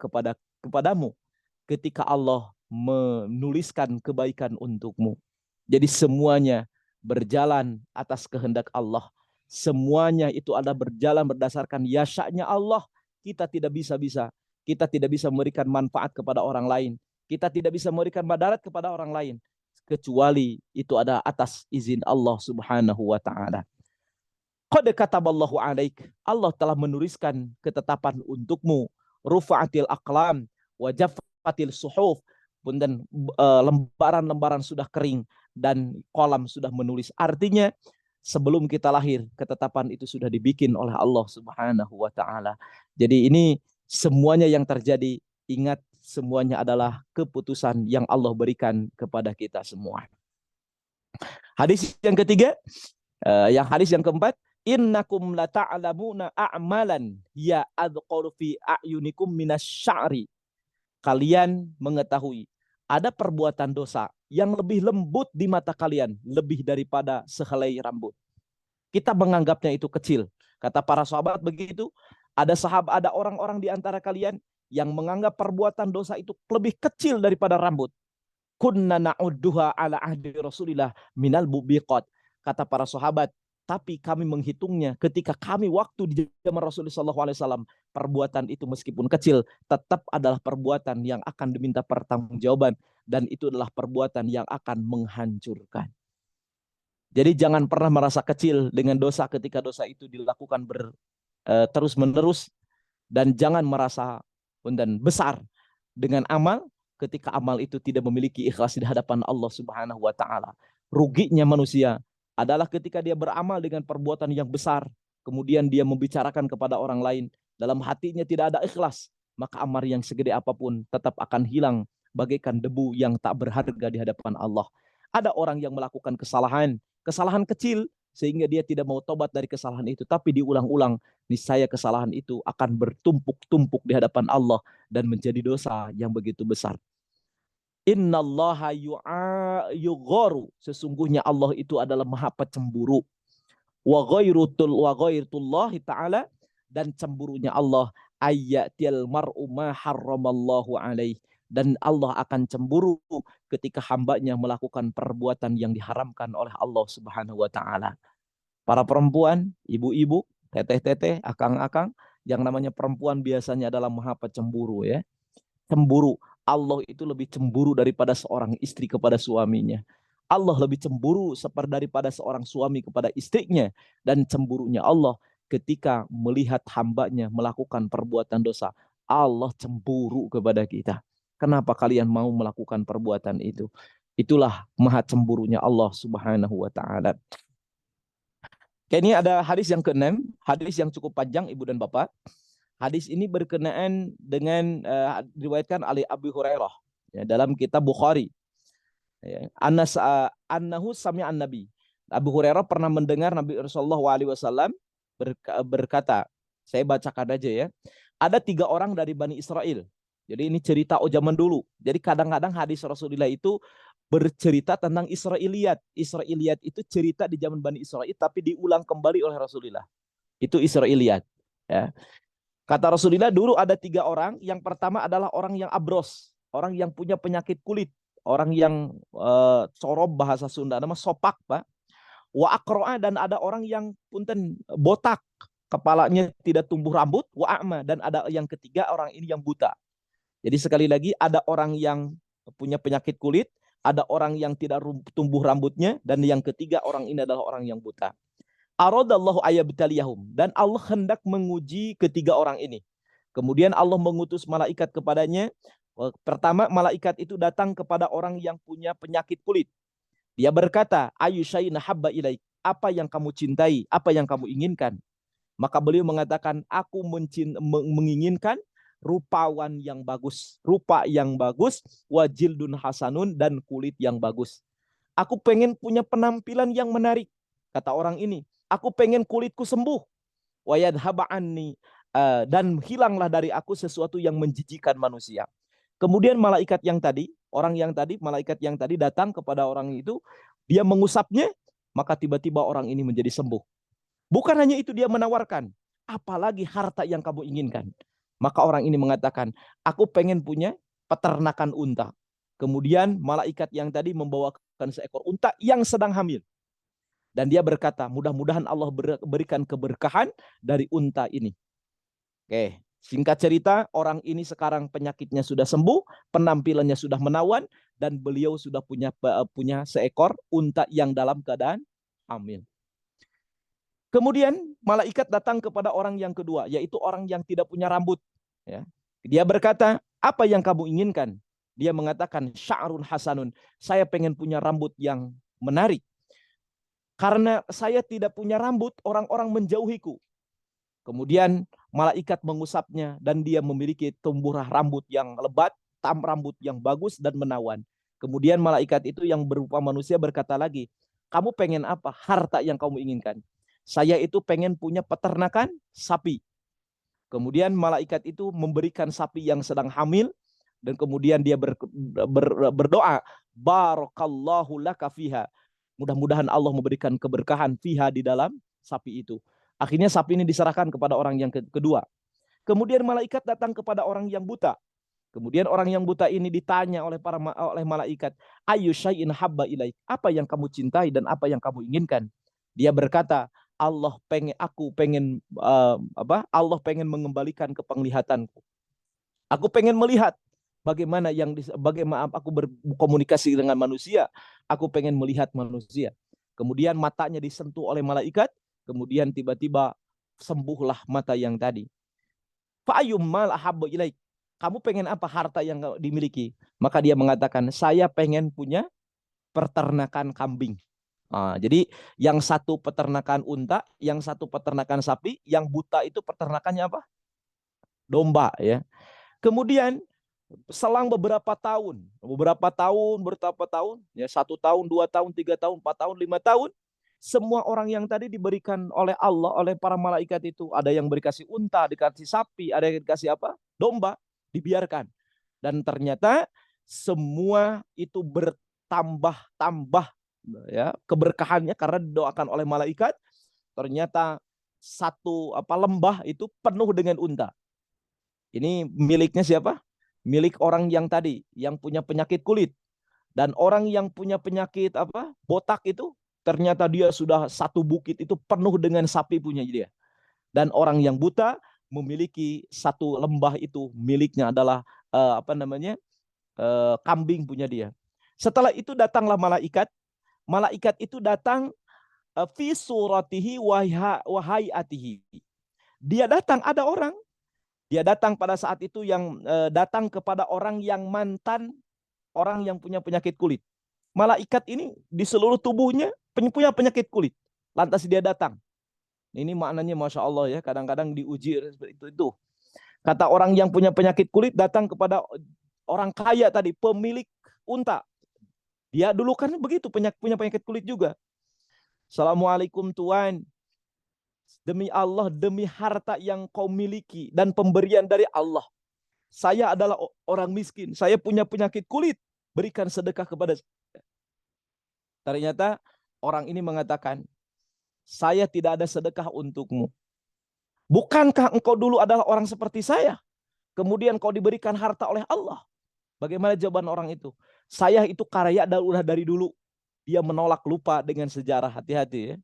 kepadamu ketika Allah menuliskan kebaikan untukmu. Jadi semuanya berjalan atas kehendak Allah. Semuanya itu adalah berjalan berdasarkan yasha-nya Allah. Kita tidak bisa. Kita tidak bisa memberikan manfaat kepada orang lain. Kita tidak bisa memberikan madarat kepada orang lain. Kecuali itu ada atas izin Allah subhanahu wa ta'ala. Qad kataballahu alaik. Allah telah menuliskan ketetapan untukmu. Rufa'atil aqlam wa jaffatil suhuf. Dan lembaran-lembaran sudah kering dan kolam sudah menulis. Artinya sebelum kita lahir ketetapan itu sudah dibikin oleh Allah subhanahu wa ta'ala. Jadi ini semuanya yang terjadi, ingat semuanya adalah keputusan yang Allah berikan kepada kita semua. Hadis yang ketiga, hadis yang keempat, innakum la ta'lamuna a'malan ya adqaru fi a'yunikum minasy'ari. Kalian mengetahui ada perbuatan dosa yang lebih lembut di mata kalian, lebih daripada sehelai rambut. Kita menganggapnya itu kecil. Kata para sahabat begitu, ada orang-orang di antara kalian yang menganggap perbuatan dosa itu lebih kecil daripada rambut. Kunna na'udduha ala ahdi Rasulillah minal mubiqat. Kata para sahabat, tapi kami menghitungnya ketika kami waktu di zaman Rasulullah SAW, perbuatan itu meskipun kecil tetap adalah perbuatan yang akan diminta pertanggungjawaban, dan itu adalah perbuatan yang akan menghancurkan. Jadi jangan pernah merasa kecil dengan dosa ketika dosa itu dilakukan terus menerus, dan jangan merasa besar dengan amal ketika amal itu tidak memiliki ikhlas di hadapan Allah Subhanahu wa taala. Ruginya manusia adalah ketika dia beramal dengan perbuatan yang besar, kemudian dia membicarakan kepada orang lain, dalam hatinya tidak ada ikhlas, maka amal yang segede apapun tetap akan hilang bagaikan debu yang tak berharga di hadapan Allah. Ada orang yang melakukan kesalahan kecil, sehingga dia tidak mau tobat dari kesalahan itu, tapi diulang-ulang, niscaya kesalahan itu akan bertumpuk-tumpuk di hadapan Allah dan menjadi dosa yang begitu besar. Innallaha yugharu, sesungguhnya Allah itu adalah maha pecemburu. Wa ghairatullahi ta'ala, dan cemburunya Allah ayyatil mar'u ma harramallahu alaih, dan Allah akan cemburu ketika hambanya melakukan perbuatan yang diharamkan oleh Allah Subhanahu wa taala. Para perempuan, ibu-ibu, teteh-teteh, akang-akang, yang namanya perempuan biasanya adalah maha pecemburu ya. Cemburu. Allah itu lebih cemburu daripada seorang istri kepada suaminya. Allah lebih cemburu daripada seorang suami kepada istrinya. Dan cemburunya Allah ketika melihat hambanya melakukan perbuatan dosa. Allah cemburu kepada kita. Kenapa kalian mau melakukan perbuatan itu? Itulah maha cemburunya Allah Subhanahu wa ta'ala. Ini ada hadis yang ke-6, hadis yang cukup panjang Ibu dan Bapak. Hadis ini berkenaan dengan diriwayatkan oleh Abu Hurairah ya, dalam kitab Bukhari. Ya, annahu sami'an Nabi. Abu Hurairah pernah mendengar Nabi Rasulullah SAW berkata, saya bacakan aja ya. Ada 3 orang dari Bani Israel. Jadi ini cerita zaman dulu. Jadi kadang-kadang hadis Rasulullah itu bercerita tentang Israiliyat. Israiliyat itu cerita di zaman Bani Israel, tapi diulang kembali oleh Rasulullah. Itu Israiliyat. Ya. Kata Rasulullah, dulu ada 3 orang. Yang pertama adalah orang yang abros, orang yang punya penyakit kulit, orang yang corob bahasa Sunda, nama sopak, Pak. Wa akro'a, dan ada orang yang punten botak, kepalanya tidak tumbuh rambut. Wa a'ma, dan ada yang ketiga, orang ini yang buta. Jadi sekali lagi, ada orang yang punya penyakit kulit, ada orang yang tidak tumbuh rambutnya, dan yang ketiga orang ini adalah orang yang buta. Aradallahu ayyabtaliyahum, dan Allah hendak menguji ketiga orang ini. Kemudian Allah mengutus malaikat kepadanya. Pertama, malaikat itu datang kepada orang yang punya penyakit kulit. Dia berkata, ayu syai'in habba ilaik, apa yang kamu cintai, apa yang kamu inginkan? Maka beliau mengatakan, aku menginginkan rupawan yang bagus, rupa yang bagus, wajildun hasanun, dan kulit yang bagus. Aku pengen punya penampilan yang menarik. Kata orang ini, aku pengen kulitku sembuh. Wayadhaba anni, dan hilanglah dari aku sesuatu yang menjijikan manusia. Kemudian malaikat yang tadi datang kepada orang itu, dia mengusapnya, maka tiba-tiba orang ini menjadi sembuh. Bukan hanya itu, dia menawarkan, apalagi harta yang kamu inginkan. Maka orang ini mengatakan, aku pengen punya peternakan unta. Kemudian malaikat yang tadi membawakan seekor unta yang sedang hamil. Dan dia berkata, mudah-mudahan Allah berikan keberkahan dari unta ini. Oke, singkat cerita, orang ini sekarang penyakitnya sudah sembuh, penampilannya sudah menawan, dan beliau sudah punya seekor unta yang dalam keadaan hamil. Kemudian malaikat datang kepada orang yang kedua, yaitu orang yang tidak punya rambut. Ya. Dia berkata, apa yang kamu inginkan? Dia mengatakan, sya'run hasanun. Saya pengen punya rambut yang menarik. Karena saya tidak punya rambut, orang-orang menjauhiku. Kemudian malaikat mengusapnya dan dia memiliki tumbuhan rambut yang lebat, rambut yang bagus dan menawan. Kemudian malaikat itu yang berupa manusia berkata lagi, kamu pengen apa? Harta yang kamu inginkan. Saya itu pengen punya peternakan sapi. Kemudian malaikat itu memberikan sapi yang sedang hamil dan kemudian dia berdoa, barakallahu laka fiha. Mudah-mudahan Allah memberikan keberkahan fiha di dalam sapi itu. Akhirnya sapi ini diserahkan kepada orang yang kedua. Kemudian malaikat datang kepada orang yang buta. Kemudian orang yang buta ini ditanya oleh malaikat, ayu syai'in habba ilaik. Apa yang kamu cintai dan apa yang kamu inginkan? Dia berkata, Allah pengen mengembalikan ke penglihatanku. Aku pengen melihat bagaimana aku berkomunikasi dengan manusia. Aku pengen melihat manusia. Kemudian matanya disentuh oleh malaikat. Kemudian tiba-tiba sembuhlah mata yang tadi. Fa'ayyum mal ahabbu ilaik. Kamu pengen apa harta yang dimiliki? Maka dia mengatakan, saya pengen punya peternakan kambing. Jadi yang satu peternakan unta, yang satu peternakan sapi, yang buta itu peternakannya apa? Domba, ya. Kemudian selang beberapa tahun, ya 1 tahun, 2 tahun, 3 tahun, 4 tahun, 5 tahun, semua orang yang tadi diberikan oleh Allah, oleh para malaikat itu, ada yang dikasih unta, dikasih sapi, ada yang dikasih apa? Domba, dibiarkan. Dan ternyata semua itu bertambah-tambah ya keberkahannya karena didoakan oleh malaikat. Ternyata satu lembah itu penuh dengan unta. Ini miliknya siapa? Milik orang yang tadi, yang punya penyakit kulit. Dan orang yang punya penyakit botak itu, ternyata dia sudah satu bukit itu penuh dengan sapi punya dia. Dan orang yang buta memiliki satu lembah itu miliknya adalah kambing punya dia. Setelah itu datanglah malaikat. Malaikat itu datang fi suratihi wa hayatihi. Dia datang, ada orang. Dia datang pada saat itu yang datang kepada orang yang mantan orang yang punya penyakit kulit. Malaikat ini di seluruh tubuhnya punya penyakit kulit. Lantas dia datang. Ini maknanya Masya Allah ya. Kadang-kadang diuji seperti itu. Kata orang yang punya penyakit kulit datang kepada orang kaya tadi, pemilik unta. Dia dulu kan begitu, punya penyakit kulit juga. Assalamualaikum Tuan. Demi Allah, demi harta yang kau miliki dan pemberian dari Allah. Saya adalah orang miskin. Saya punya penyakit kulit. Berikan sedekah kepada saya. Ternyata orang ini mengatakan, saya tidak ada sedekah untukmu. Bukankah engkau dulu adalah orang seperti saya? Kemudian kau diberikan harta oleh Allah. Bagaimana jawaban orang itu? Saya itu kaya udah dari dulu. Dia menolak, lupa dengan sejarah. Hati-hati ya.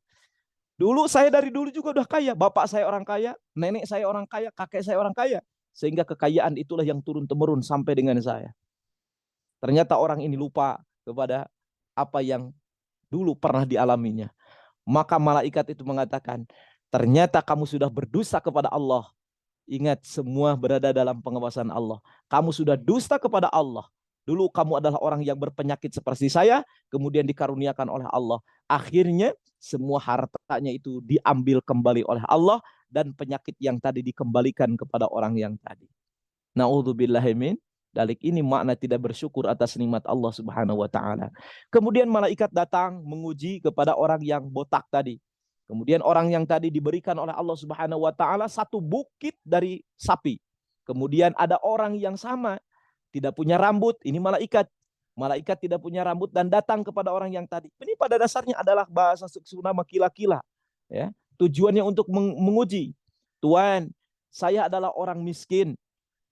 Dulu saya dari dulu juga udah kaya. Bapak saya orang kaya, nenek saya orang kaya, kakek saya orang kaya. Sehingga kekayaan itulah yang turun-temurun sampai dengan saya. Ternyata orang ini lupa kepada apa yang dulu pernah dialaminya. Maka malaikat itu mengatakan, ternyata kamu sudah berdosa kepada Allah. Ingat, semua berada dalam pengawasan Allah. Kamu sudah dusta kepada Allah. Dulu kamu adalah orang yang berpenyakit seperti saya, kemudian dikaruniakan oleh Allah. Akhirnya semua hartanya itu diambil kembali oleh Allah dan penyakit yang tadi dikembalikan kepada orang yang tadi. Na'udzubillahi min dzalik. Ini makna tidak bersyukur atas nikmat Allah Subhanahu wa taala. Kemudian malaikat datang menguji kepada orang yang botak tadi. Kemudian orang yang tadi diberikan oleh Allah Subhanahu wa taala satu bukit dari sapi. Kemudian ada orang yang sama tidak punya rambut, ini malaikat. Malaikat tidak punya rambut dan datang kepada orang yang tadi. Ini pada dasarnya adalah bahasa Sunda kila-kila. Ya. Tujuannya untuk menguji. Tuan, saya adalah orang miskin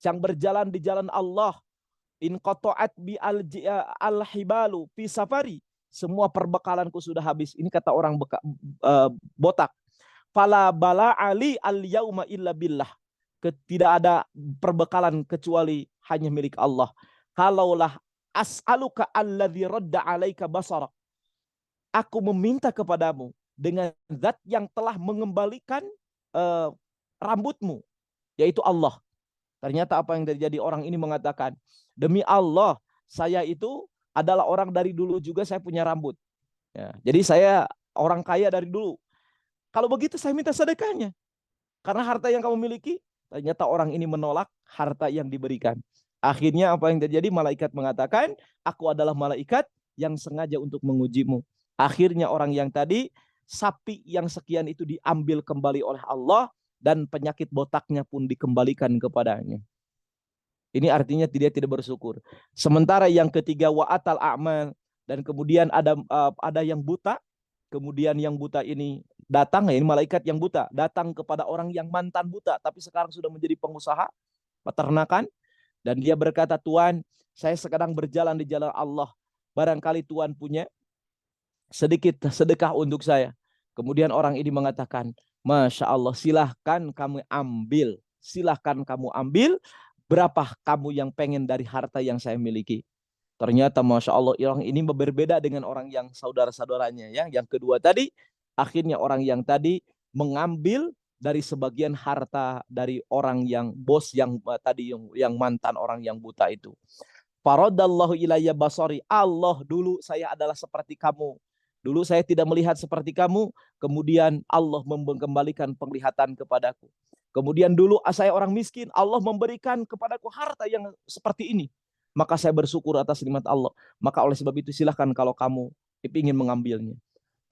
yang berjalan di jalan Allah. In qata'at bi al-hibalu fi safari. Semua perbekalanku sudah habis. Ini kata orang botak. Fala bala ali al-yauma illa billah. Tidak ada perbekalan kecuali hanya milik Allah. Kalaulah as'aluka alladzi radda alaika basarak. Aku meminta kepadamu dengan zat yang telah mengembalikan rambutmu, yaitu Allah. Ternyata apa yang terjadi, orang ini mengatakan, demi Allah, saya itu adalah orang dari dulu juga saya punya rambut. Ya, jadi saya orang kaya dari dulu. Kalau begitu saya minta sedekahnya. Karena harta yang kamu miliki, ternyata orang ini menolak harta yang diberikan. Akhirnya apa yang terjadi? Malaikat mengatakan, aku adalah malaikat yang sengaja untuk mengujimu. Akhirnya orang yang tadi, sapi yang sekian itu diambil kembali oleh Allah, dan penyakit botaknya pun dikembalikan kepadanya. Ini artinya dia tidak bersyukur. Sementara yang ketiga, wa'atal a'mal, dan kemudian ada yang buta. Kemudian yang buta ini datang, ini malaikat yang buta datang kepada orang yang mantan buta tapi sekarang sudah menjadi pengusaha peternakan, dan dia berkata, Tuhan, saya sedang berjalan di jalan Allah, barangkali Tuhan punya sedikit sedekah untuk saya. Kemudian orang ini mengatakan, Masya Allah, silahkan kamu ambil. Silahkan kamu ambil. Berapa kamu yang pengen dari harta yang saya miliki? Ternyata Masya Allah, orang ini berbeda dengan orang yang saudara-saudaranya. Ya. Yang kedua tadi, akhirnya orang yang tadi mengambil dari sebagian harta dari orang yang bos yang tadi yang mantan orang yang buta itu. Faradallahu ilayya basari. Allah, dulu saya adalah seperti kamu. Dulu saya tidak melihat seperti kamu. Kemudian Allah mengembalikan penglihatan kepadaku. Kemudian dulu saya orang miskin. Allah memberikan kepadaku harta yang seperti ini. Maka saya bersyukur atas nikmat Allah. Maka oleh sebab itu silahkan kalau kamu ingin mengambilnya.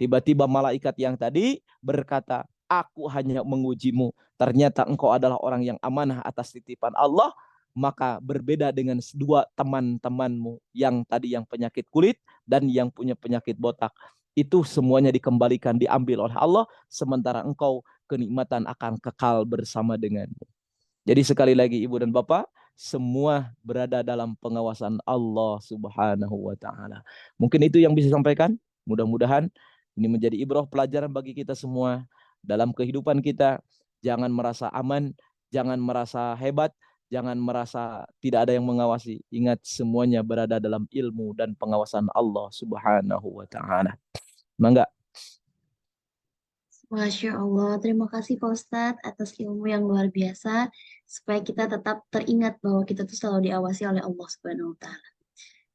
Tiba-tiba malaikat yang tadi berkata, aku hanya mengujimu. Ternyata engkau adalah orang yang amanah atas titipan Allah. Maka berbeda dengan dua teman-temanmu yang tadi yang penyakit kulit dan yang punya penyakit botak. Itu semuanya dikembalikan, diambil oleh Allah. Sementara engkau kenikmatan akan kekal bersama denganmu. Jadi sekali lagi ibu dan bapak, semua berada dalam pengawasan Allah Subhanahu wa ta'ala. Mungkin itu yang bisa disampaikan. Mudah-mudahan ini menjadi ibrah pelajaran bagi kita semua dalam kehidupan kita. Jangan merasa aman, jangan merasa hebat, jangan merasa tidak ada yang mengawasi. Ingat, semuanya berada dalam ilmu dan pengawasan Allah Subhanahu wa ta'ala. Mangga. Masya Allah, terima kasih Pak Ustadz atas ilmu yang luar biasa supaya kita tetap teringat bahwa kita tuh selalu diawasi oleh Allah Subhanahu wa Ta'ala.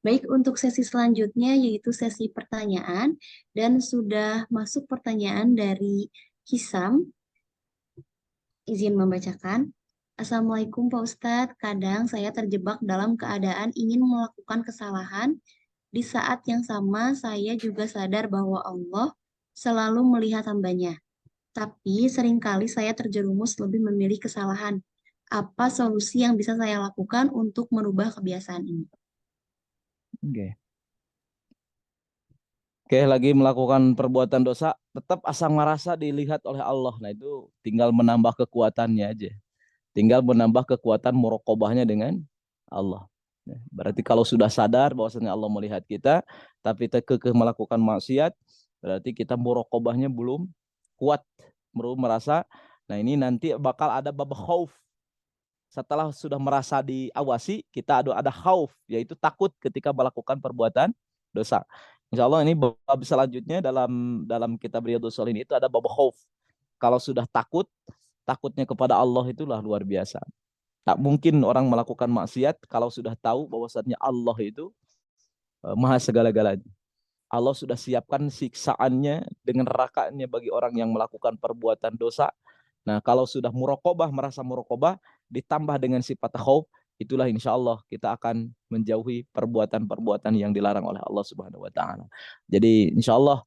Baik, untuk sesi selanjutnya yaitu sesi pertanyaan, dan sudah masuk pertanyaan dari Hisam. Izin membacakan. Assalamualaikum Pak Ustadz, kadang saya terjebak dalam keadaan ingin melakukan kesalahan. Di saat yang sama saya juga sadar bahwa Allah selalu melihat hambanya. Tapi seringkali saya terjerumus lebih memilih kesalahan. Apa solusi yang bisa saya lakukan untuk merubah kebiasaan ini? Oke, lagi melakukan perbuatan dosa, tetap asa merasa dilihat oleh Allah. Nah itu tinggal menambah kekuatannya aja. Tinggal menambah kekuatan muraqabahnya dengan Allah. Berarti kalau sudah sadar bahwasanya Allah melihat kita, tapi kekeh melakukan maksiat, berarti kita muraqabahnya belum kuat, belum merasa. Nah ini nanti bakal ada bab khauf. Setelah sudah merasa diawasi, kita ada khauf, yaitu takut ketika melakukan perbuatan dosa. Insya Allah ini bab selanjutnya dalam kitab Riyadhus Shalihin itu ada bab khauf. Kalau sudah takutnya kepada Allah itulah luar biasa. Tak mungkin orang melakukan maksiat kalau sudah tahu bahwasannya Allah itu maha segala-galanya. Allah sudah siapkan siksaannya dengan nerakanya bagi orang yang melakukan perbuatan dosa. Nah, kalau sudah muraqabah, merasa muraqabah, ditambah dengan sifat khauf, itulah insya Allah kita akan menjauhi perbuatan-perbuatan yang dilarang oleh Allah Subhanahu wa ta'ala. Jadi insya Allah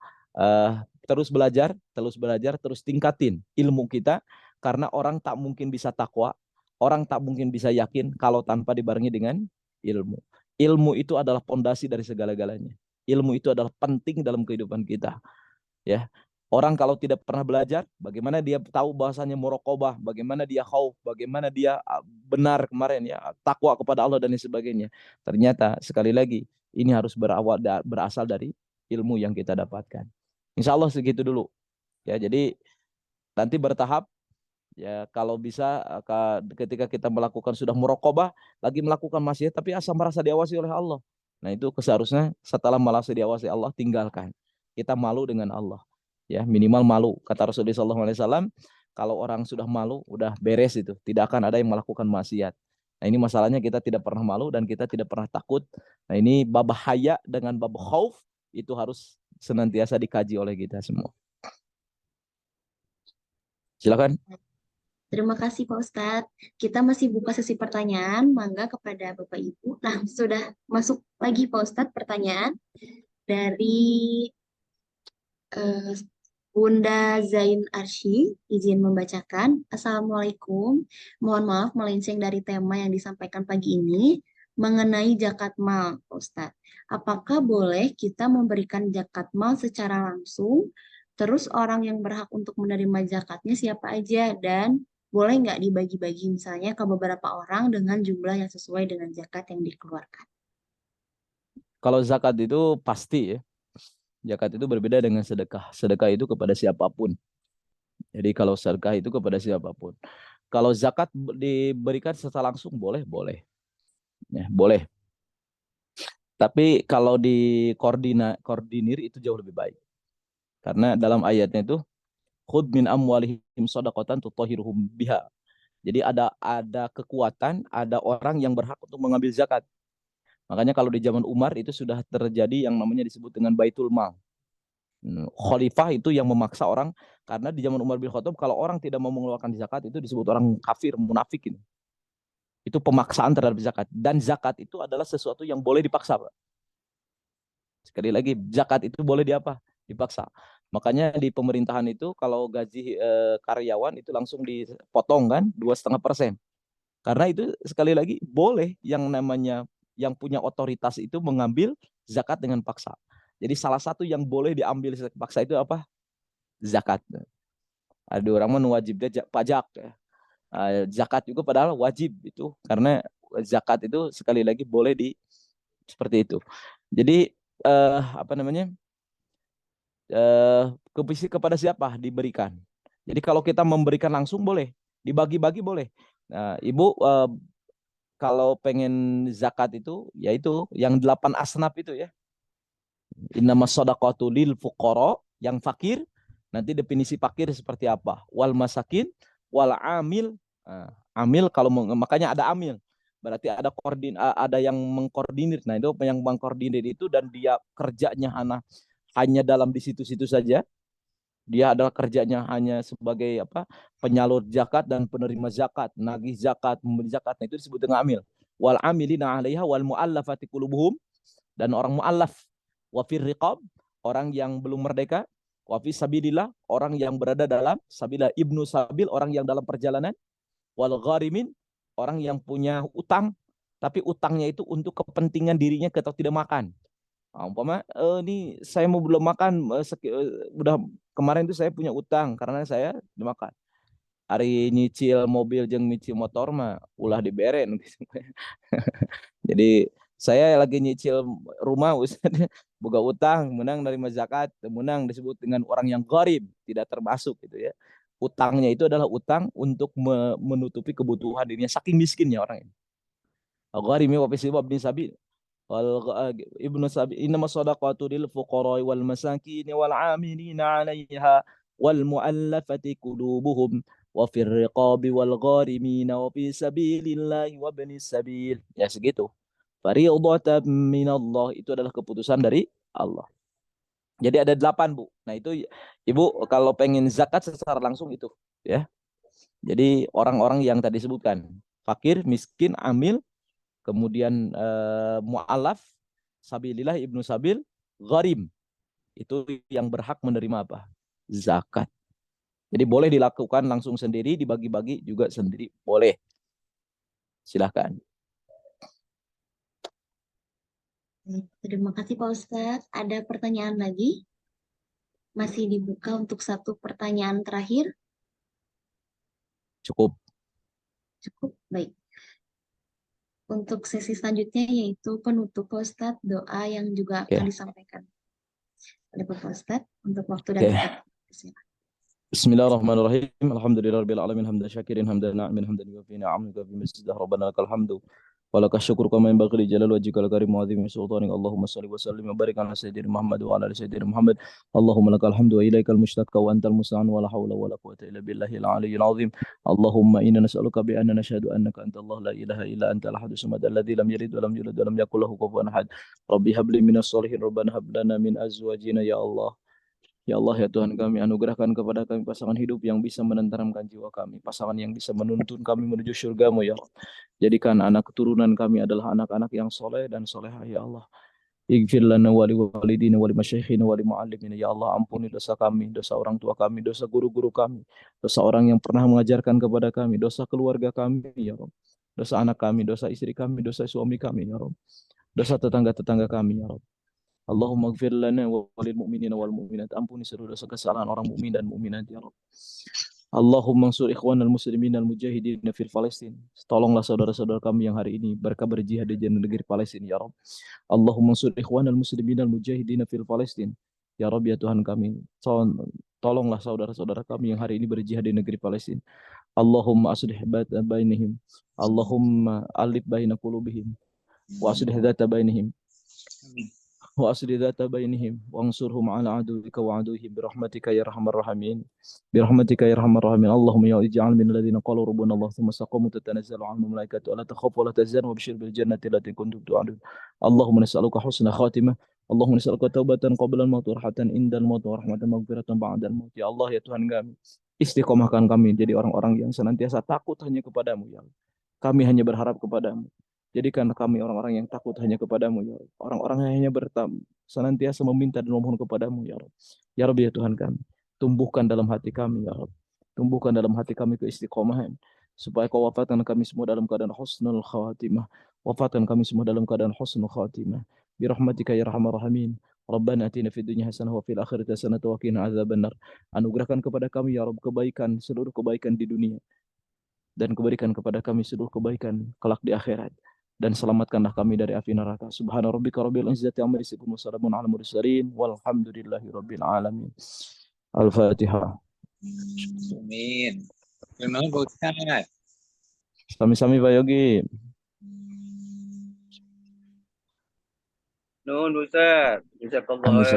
terus belajar, terus tingkatin ilmu kita, karena orang tak mungkin bisa takwa, orang tak mungkin bisa yakin kalau tanpa dibarengi dengan ilmu. Ilmu itu adalah pondasi dari segala-galanya. Ilmu itu adalah penting dalam kehidupan kita. Ya, Orang kalau tidak pernah belajar, bagaimana dia tahu bahasanya muraqabah, bagaimana dia khauf, bagaimana dia benar kemarin ya, takwa kepada Allah dan sebagainya. Ternyata sekali lagi ini harus berasal dari ilmu yang kita dapatkan. Insya Allah segitu dulu. Ya, jadi nanti bertahap ya, kalau bisa ketika kita melakukan sudah muraqabah, lagi melakukan maksiat tapi asa merasa diawasi oleh Allah. Nah, itu seharusnya setelah merasa diawasi Allah tinggalkan. Kita malu dengan Allah. Ya, minimal malu. Kata Rasulullah SAW, kalau orang sudah malu, udah beres itu. Tidak akan ada yang melakukan maksiat. Nah, ini masalahnya kita tidak pernah malu dan kita tidak pernah takut. Nah, ini bab haya dengan bab khauf itu harus senantiasa dikaji oleh kita semua. Silakan. Terima kasih Pak Ustadz. Kita masih buka sesi pertanyaan, mangga kepada Bapak Ibu. Nah, sudah masuk lagi Pak Ustadz pertanyaan dari eh, Bunda Zain Arsy, izin membacakan. Assalamualaikum, mohon maaf melenceng dari tema yang disampaikan pagi ini mengenai zakat mal, Pak Ustadz. Apakah boleh kita memberikan zakat mal secara langsung, terus orang yang berhak untuk menerima zakatnya siapa aja, dan boleh nggak dibagi-bagi misalnya ke beberapa orang dengan jumlah yang sesuai dengan zakat yang dikeluarkan? Kalau zakat itu pasti ya. Zakat itu berbeda dengan sedekah. Sedekah itu kepada siapapun. Jadi kalau sedekah itu kepada siapapun. Kalau zakat diberikan secara langsung boleh, boleh. Ya, boleh. Tapi kalau koordinir itu jauh lebih baik. Karena dalam ayatnya itu khud min amwalihim shadaqatan tutahhiruhum biha. Jadi ada kekuatan, ada orang yang berhak untuk mengambil zakat. Makanya kalau di zaman Umar itu sudah terjadi yang namanya disebut dengan Baitul Mal. Khalifah itu yang memaksa orang, karena di zaman Umar bin Khattab kalau orang tidak mau mengeluarkan zakat itu disebut orang kafir, munafik ini. Itu pemaksaan terhadap zakat, dan zakat itu adalah sesuatu yang boleh dipaksa, Pak. Sekali lagi, zakat itu boleh dipaksa. Makanya di pemerintahan itu kalau gaji karyawan itu langsung dipotong kan 2,5%. Karena itu sekali lagi boleh yang namanya yang punya otoritas itu mengambil zakat dengan paksa. Jadi salah satu yang boleh diambil paksa itu apa? Zakat. Ada orang mana wajibnya pajak ya. Zakat juga padahal wajib itu, karena zakat itu sekali lagi boleh seperti itu. Jadi apa namanya? Kepada siapa diberikan. Jadi kalau kita memberikan langsung boleh, dibagi-bagi boleh. Nah, Ibu kalau pengen zakat itu yaitu yang 8 asnaf itu ya. Innamas shadaqatu lil fuqara, yang fakir. Nanti definisi fakir seperti apa? Wal masakin, wal amil. Nah, amil kalau makanya ada amil. Berarti ada yang mengkoordinir. Nah, itu yang mengkoordinir itu dan dia kerjanya hanya dalam di situ-situ saja. Dia adalah kerjanya hanya sebagai apa? Penyalur zakat dan penerima zakat, nagih zakat, memberi zakat. Nah, itu disebut dengan amil. Wal amilina 'alaiha wal mu'allafati qulubuhum, dan orang mu'allaf, wa fir riqab, orang yang belum merdeka, wa fi sabilillah, orang yang berada dalam sabilah, ibnu sabil, orang yang dalam perjalanan, wal gharimin, orang yang punya utang tapi utangnya itu untuk kepentingan dirinya atau tidak makan. Nah, umpama ini saya mau belum makan, udah kemarin itu saya punya utang karena saya dimakan. Hari nyicil mobil jeung nyicil motor mah ulah diberen. Jadi saya lagi nyicil rumah, boga utang, menang dari zakat, menang disebut dengan orang yang gharib, tidak termasuk gitu ya. Utangnya itu adalah utang untuk menutupi kebutuhan dirinya, saking miskinnya orang ini. Gharimi wa fi bin sabil wal ibnu sabil innama sadaqatu lil fuqara wal masakin wal amilina 'alaiha wal mu'allafati qulubuhum wa fir riqabi wal gharimina wa fi sabilillahi wa ibnis sabil. Ya segitu. Fariidatan minallah, itu adalah keputusan dari Allah. Jadi ada 8, Bu. Nah, itu Ibu kalau pengen zakat secara langsung itu ya. Jadi orang-orang yang tadi sebutkan, fakir, miskin, amil, kemudian mu'alaf, sabilillah, ibnu sabil, gharim. Itu yang berhak menerima apa? Zakat. Jadi boleh dilakukan langsung sendiri, dibagi-bagi juga sendiri, boleh. Silahkan. Terima kasih Pak Ustadz. Ada pertanyaan lagi? Masih dibuka untuk satu pertanyaan terakhir. Cukup. Cukup, baik. Untuk sesi selanjutnya yaitu penutup Pak Ustadz, doa yang juga Oke. akan disampaikan oleh Bapak Ustadz untuk waktu dan Oke. tempat. Silakan. Bismillahirrahmanirrahim. Alhamdulillahirabbil alamin hamdan syakirin hamdan na'imin hamdan yuwafi ni'amika fi masjidah rabbana lakal hamdu wa lakal syukru kama yanbaghi li jalali wajhikal karim wa 'azimi sultanik. Allahumma shalli wa sallim wa barik ala sayyidina Muhammad wa ala ali sayyidina Muhammad. Allahumma lakal hamdu wa ilaikal mushtaka wa antal musta'an wa la haula wa la quwwata illa billahil aliyyil azim. Allahumma inna nas'aluka bi anna nashhadu annaka antallahu la ilaha illa antal ahadus samad alladzi lam yalid wa lam yulad wa lam yakul lahu kufuwan ahad. Rabbi habli minas shalihin rabbana hab lana min azwajina ya Allah. Ya Allah ya Tuhan kami, anugerahkan kepada kami pasangan hidup yang bisa menenteramkan jiwa kami, pasangan yang bisa menuntun kami menuju surga-Mu ya Allah. Jadikan anak keturunan kami adalah anak-anak yang soleh dan solehah ya Allah. Ighfir lana wa li walidina wa li masyayikhina wa li muallimina ya Allah, ampuni dosa kami, dosa orang tua kami, dosa guru-guru kami, dosa orang yang pernah mengajarkan kepada kami, dosa keluarga kami ya Allah. Dosa anak kami, dosa istri kami, dosa suami kami ya Allah. Dosa tetangga-tetangga kami ya Allah. Allahumma gfir lana wa lil mu'minina wal mu'minat. Ampuni seluruh dosa kesalahan orang mukmin dan mukminat ya Rabb. Allahumma ansur ikhwanal muslimin al mujahidin fil Palestin. Tolonglah saudara-saudara kami yang hari ini berjihad di negeri Palestina ya Rabb. Allahumma ansur ikhwanal muslimin al mujahidin fil Palestin. Ya Rabb ya Tuhan kami, tolonglah saudara-saudara kami yang hari ini berjihad di negeri Palestina. Allahumma aslih bainihim. Allahumma alif baina qulubihim wa aslih dzata bainihim. وأصل ذات بينهم وانصرهم على عدوك وعدوهم برحمتك يا أرحم الراحمين برحمتك يا أرحم الراحمين اللهم يا اجعل من الذين قالوا ربنا الله ثم استقاموا تتنزل عنهم الملائكة ألا تخافوا ولا تحزنوا وابشروا بالجنة التي كنتم توعدون اللهم نسألك حسن خاتمة اللهم نسألك توبة قبل الموت ورحمة عند الموت ورحمة مغفرة بعد الموت ya Allah ya Tuhan kami, istiqomahkan kami jadi orang-orang yang senantiasa takut hanya kepadamu ya Allah. Kami hanya berharap kepadamu. Jadikan kami orang-orang yang takut hanya kepadamu ya Rabb. Orang-orang yang hanya senantiasa meminta dan memohon kepadamu ya Rabb. Ya Rabb ya Tuhan kami, tumbuhkan dalam hati kami ya Rabb. Tumbuhkan dalam hati kami keistiqomahan, supaya kau wafatkan kami semua dalam keadaan husnul khatimah. Wafatkan kami semua dalam keadaan husnul khatimah. Birahmatika ya arhamar rahimin. Rabbana atina fid dunya hasanah wa fil akhirati hasanah wa qina adzabannar. Anugerahkan kepada kami ya Rabb kebaikan, seluruh kebaikan di dunia, dan berikan kepada kami seluruh kebaikan kelak di akhirat, dan selamatkanlah kami dari api neraka. Subhana rabbika rabbil izzati amma yasifun wa salamun alal mursalin walhamdulillahi rabbil alamin. Al-Fatihah. Amin. Memang Pak Ustaz. Sami-sami Pak Yogi. Nun Ustaz. Jazakallah.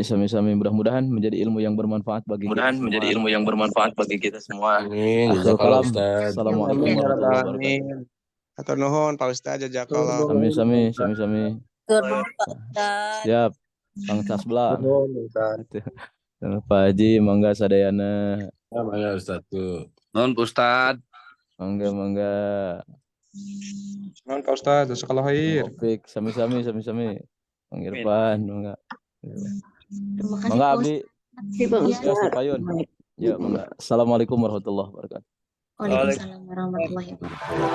Sami-sami mudah-mudahan menjadi ilmu yang bermanfaat bagi kita semua. Menjadi ilmu yang bermanfaat bagi kita semua. Amin. Akhirul Jazakallah kalam. Ustaz. Assalamualaikum Amin ya rabbal warahmatullahi wabarakatuh. alamin. Atur nuhun Pak Ustaz, jazakallah. Sami-sami. Siap. Kang Casbla. Pak Haji, mangga sadayana. Mangga Ustaz tuh. Nun Ustaz. Mangga. Nuhun Pak Ustaz, jazakallah khair. Topik sami-sami. Bang Irfan, mangga. Terima kasih Mangga Pak Abdi. Ya, si Payun. Ya, mangga. Assalamualaikum warahmatullahi wabarakatuh. Waalaikumsalam warahmatullahi wabarakatuh.